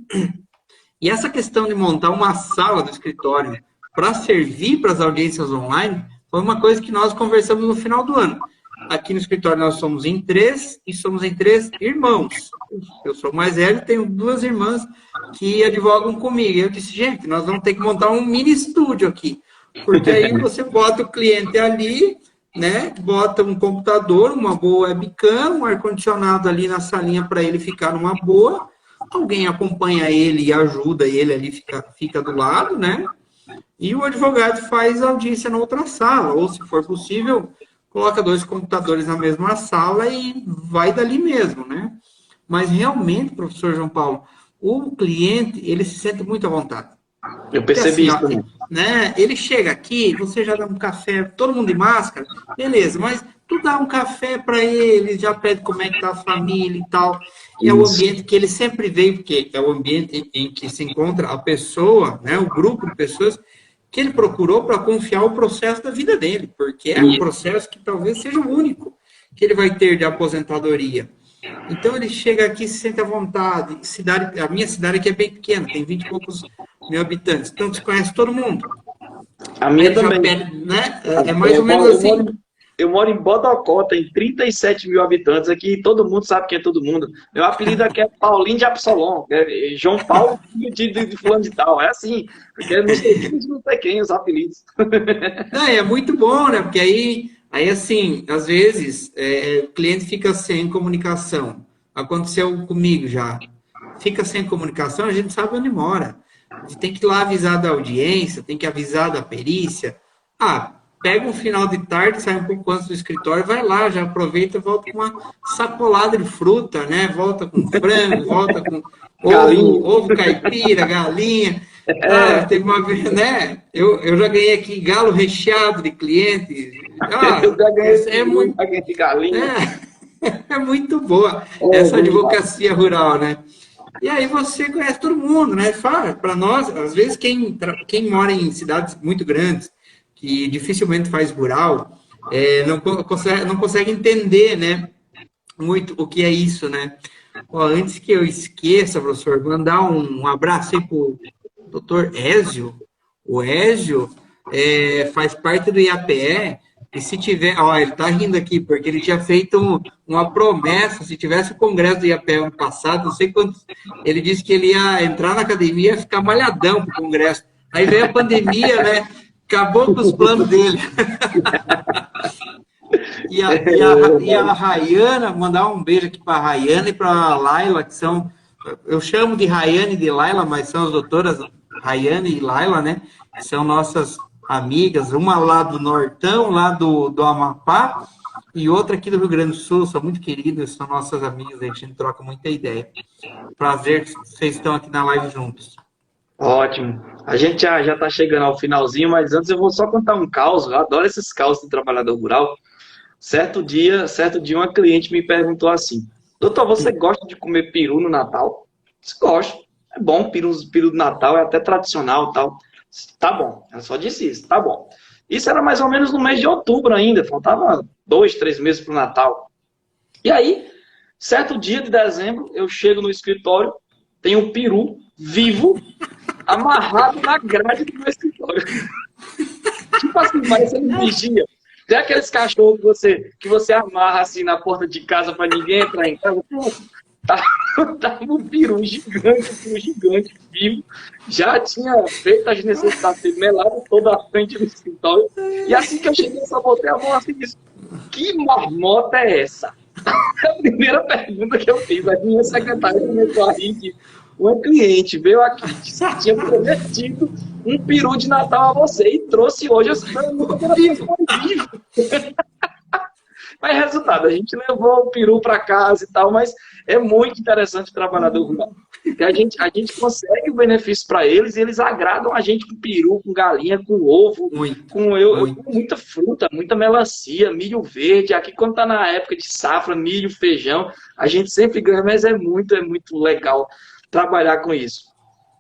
e essa questão de montar uma sala do escritório para servir para as audiências online foi uma coisa que nós conversamos no final do ano. Aqui no escritório nós somos em 3 e somos em 3 irmãos. Eu sou mais velho, tenho 2 irmãs que advogam comigo. Eu disse, gente, nós vamos ter que montar um mini estúdio aqui. Porque aí você bota o cliente ali, né? Bota um computador, uma boa webcam, um ar-condicionado ali na salinha para ele ficar numa boa. Alguém acompanha ele e ajuda ele ali, fica do lado, né? E o advogado faz audiência na outra sala. Ou, se for possível, coloca 2 computadores na mesma sala e vai dali mesmo, né? Mas realmente, professor João Paulo, o cliente, ele se sente muito à vontade. Eu percebi isso também. Né? Ele chega aqui, você já dá um café, todo mundo de máscara, beleza, mas tu dá um café para ele, já pede como é que tá a família e tal. E é o ambiente que ele sempre veio, porque é o ambiente em que se encontra a pessoa, né, o grupo de pessoas que ele procurou para confiar o processo da vida dele, porque é um processo que talvez seja o único que ele vai ter de aposentadoria. Então ele chega aqui, se sente à vontade. A minha cidade aqui é bem pequena, tem 20 e poucos mil habitantes, então você conhece todo mundo. A minha também. Pede, né? É mais ou menos assim. Eu moro em Bodocó, tem 37 mil habitantes aqui, todo mundo sabe quem é todo mundo. Meu apelido aqui é Paulinho de Absalom, é João Paulo de fulano de tal. É assim, porque não sei quem os apelidos. Não, é muito bom, né? Porque aí assim, às vezes, o cliente fica sem comunicação. Aconteceu comigo já. Fica sem comunicação, a gente sabe onde mora. A gente tem que ir lá avisar da audiência, tem que avisar da perícia. Pega um final de tarde, sai um pouco antes do escritório, vai lá, já aproveita e volta com uma sacolada de fruta, né? Volta com frango, volta com ovo caipira, galinha. Teve uma vez, né? Eu já ganhei aqui galo recheado de cliente. Eu já ganhei de galinha. É muito boa essa advocacia rural, né? E aí você conhece todo mundo, né? Fala, para nós, às vezes quem mora em cidades muito grandes, que dificilmente faz rural, não consegue entender, né? Muito o que é isso, né? Antes que eu esqueça, professor, mandar um abraço aí pro doutor Ézio. O Ézio faz parte do IAPE. E se tiver, ele está rindo aqui, porque ele tinha feito uma promessa, se tivesse o congresso do IAPE ano passado, não sei quantos, ele disse que ele ia entrar na academia e ficar malhadão para o congresso. Aí veio a pandemia, né? Acabou com os planos dele. E a Rayana, mandar um beijo aqui para a Rayana e para a Laila, que são, eu chamo de Rayane e de Laila, mas são as doutoras Rayane e Laila, né? Que são nossas amigas, uma lá do Nortão, lá do Amapá, e outra aqui do Rio Grande do Sul, são muito queridas, são nossas amigas, a gente troca muita ideia. Prazer que vocês estão aqui na live juntos. Ótimo. A gente já está chegando ao finalzinho, mas antes eu vou só contar um caos. Eu adoro esses causos de trabalhador rural. Certo dia, uma cliente me perguntou assim: doutor, você gosta de comer peru no Natal? Eu disse, gosto. É bom, peru do Natal é até tradicional e tal. Tá bom. Ela só disse isso, tá bom. Isso era mais ou menos no mês de outubro ainda, faltava 2, 3 meses para o Natal. E aí, certo dia de dezembro, eu chego no escritório, tem um peru vivo, amarrado na grade do meu escritório. Tipo assim, parecendo vigia. Tem aqueles cachorros que você amarra assim na porta de casa para ninguém entrar em casa. Tava um peru gigante, vivo. Já tinha feito as necessidades dele, melado toda a frente do escritório. E assim que eu cheguei, eu só botei a mão assim e disse: que marmota é essa? A primeira pergunta que eu fiz, a minha secretária começou a rir. Uma cliente veio aqui, disse que tinha prometido um peru de Natal a você e trouxe hoje vivo. Mas resultado, a gente levou o peru para casa e tal, mas é muito interessante o trabalhador rural. Porque a gente consegue o benefício para eles e eles agradam a gente com peru, com galinha, com ovo, com muita fruta, muita melancia, milho verde. Aqui quando está na época de safra, milho, feijão, a gente sempre ganha, mas é muito legal trabalhar com isso.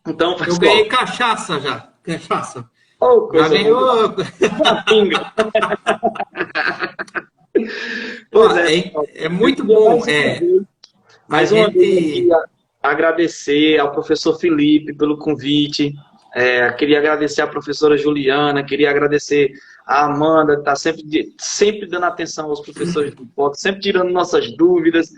Então, eu ganhei cachaça já. Cachaça. Oh, coisa já ganhou. Pinga. É muito bom. Mais uma vez, eu queria agradecer ao professor Felipe pelo convite. Queria agradecer à professora Juliana, queria agradecer a Amanda, que está sempre dando atenção aos professores do POC, sempre tirando nossas dúvidas.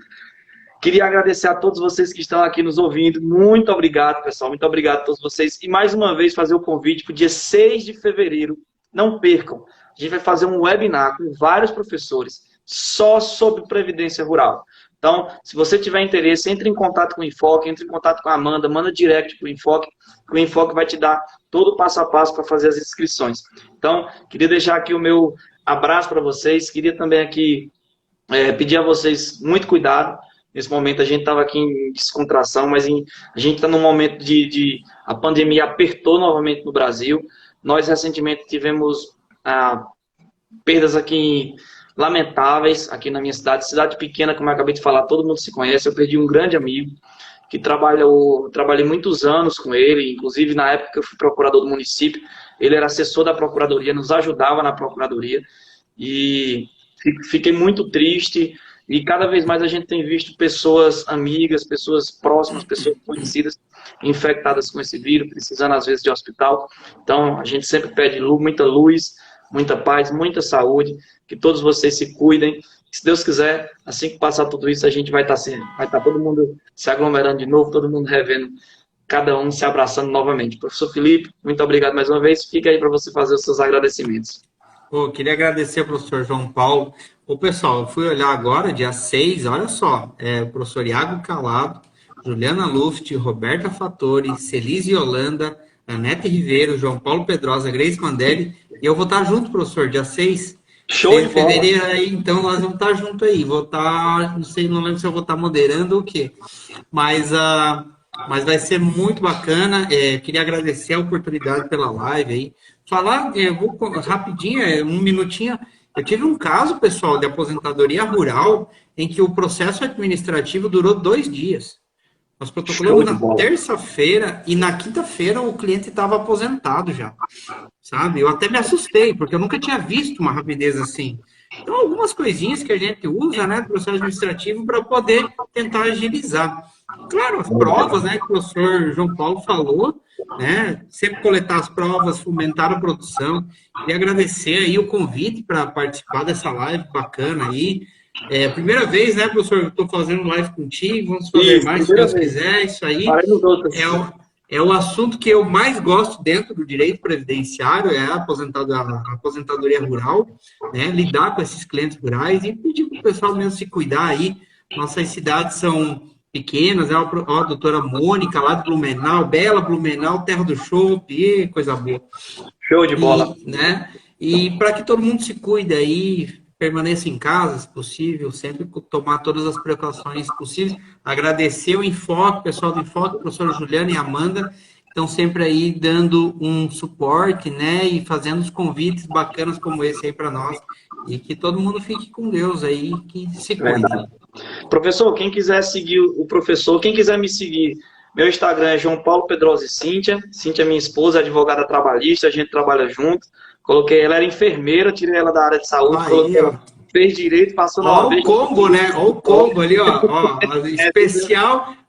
Queria agradecer a todos vocês que estão aqui nos ouvindo. Muito obrigado, pessoal. Muito obrigado a todos vocês. E mais uma vez fazer o convite para o dia 6 de fevereiro. Não percam. A gente vai fazer um webinar com vários professores só sobre Previdência Rural. Então, se você tiver interesse, entre em contato com o Enfoque, entre em contato com a Amanda, manda direct para o Enfoque, que o Enfoque vai te dar todo o passo a passo para fazer as inscrições. Então, queria deixar aqui o meu abraço para vocês. Queria também aqui pedir a vocês muito cuidado. Nesse momento a gente estava aqui em descontração, mas a gente está num momento a pandemia apertou novamente no Brasil. Nós recentemente tivemos perdas aqui lamentáveis aqui na minha cidade pequena, como eu acabei de falar, todo mundo se conhece. Eu perdi um grande amigo que trabalhei muitos anos com ele, inclusive na época que eu fui procurador do município, ele era assessor da procuradoria, nos ajudava na procuradoria e fiquei muito triste. E cada vez mais a gente tem visto pessoas amigas, pessoas próximas, pessoas conhecidas infectadas com esse vírus, precisando às vezes de hospital. Então a gente sempre pede muita luz, muita paz, muita saúde, que todos vocês se cuidem. Se Deus quiser, assim que passar tudo isso, a gente vai estar todo mundo se aglomerando de novo, todo mundo revendo, cada um se abraçando novamente. Professor Felipe, muito obrigado mais uma vez. Fica aí para você fazer os seus agradecimentos. Pô, queria agradecer ao professor João Paulo. Ô, pessoal, eu fui olhar agora, dia 6, olha só, o professor Iago Calado, Juliana Luft, Roberta Fattori, Celise Holanda, Anete Ribeiro, João Paulo Pedrosa, Grace Mandelli, e eu vou estar junto, professor, dia 6 Show de bola. fevereiro aí, então nós vamos estar junto aí. Vou estar, não sei, não lembro se eu vou estar moderando ou o quê, mas vai ser muito bacana. Queria agradecer a oportunidade pela live aí. Falar, vou rapidinho, um minutinho. Eu tive um caso, pessoal, de aposentadoria rural em que o processo administrativo durou 2 dias. Nós protocolamos na terça-feira e na quinta-feira o cliente estava aposentado já, sabe? Eu até me assustei, porque eu nunca tinha visto uma rapidez assim. Então, algumas coisinhas que a gente usa, né, do processo administrativo para poder tentar agilizar. Claro, as provas, né, que o professor João Paulo falou, né, sempre coletar as provas, fomentar a produção. Queria agradecer aí o convite para participar dessa live bacana aí. Primeira vez, né, professor, eu estou fazendo live contigo, vamos fazer mais, se Deus quiser, isso aí é o assunto que eu mais gosto dentro do direito previdenciário, é a aposentadoria rural, né, lidar com esses clientes rurais e pedir para o pessoal mesmo se cuidar aí. Nossas cidades são pequenas, a doutora Mônica, lá de Blumenau, Bela Blumenau, Terra do Chopp, coisa boa. Show de bola. E para que todo mundo se cuide aí, permaneça em casa, se possível, sempre tomar todas as precauções possíveis. Agradecer o Enfoque, o pessoal do Enfoque, o professor Juliano e Amanda, estão sempre aí dando um suporte, né, e fazendo os convites bacanas como esse aí para nós. E que todo mundo fique com Deus aí, que se cuide. Professor, quem quiser seguir o professor, quem quiser me seguir, meu Instagram é João Paulo Pedrosa e Cíntia. Cíntia é minha esposa, advogada trabalhista, a gente trabalha junto. Coloquei, ela era enfermeira, tirei ela da área de saúde, aí, coloquei ela, fez direito, passou na Olha o combo, né? Olha o combo ali, ó.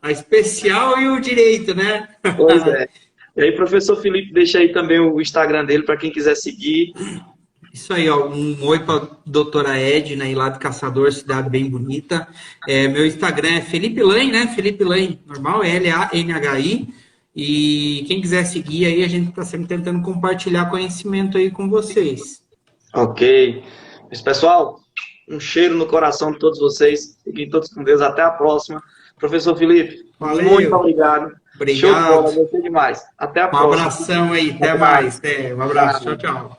A especial e o direito, né? Pois é. E aí, professor Felipe, deixa aí também o Instagram dele para quem quiser seguir. Isso aí, ó. Um oi para a doutora Edna, aí lá de Caçador, cidade bem bonita. Meu Instagram é Felipe Lain, né? Felipe Lain, normal, Lanhi. E quem quiser seguir aí, a gente está sempre tentando compartilhar conhecimento aí com vocês. Ok. Mas, pessoal, um cheiro no coração de todos vocês. Fiquem todos com Deus. Até a próxima. Professor Felipe, valeu. Muito obrigado. Obrigado. Show de bola, gostei demais. Até a próxima. Um abração aí, até mais. Um abraço, tchau, tchau.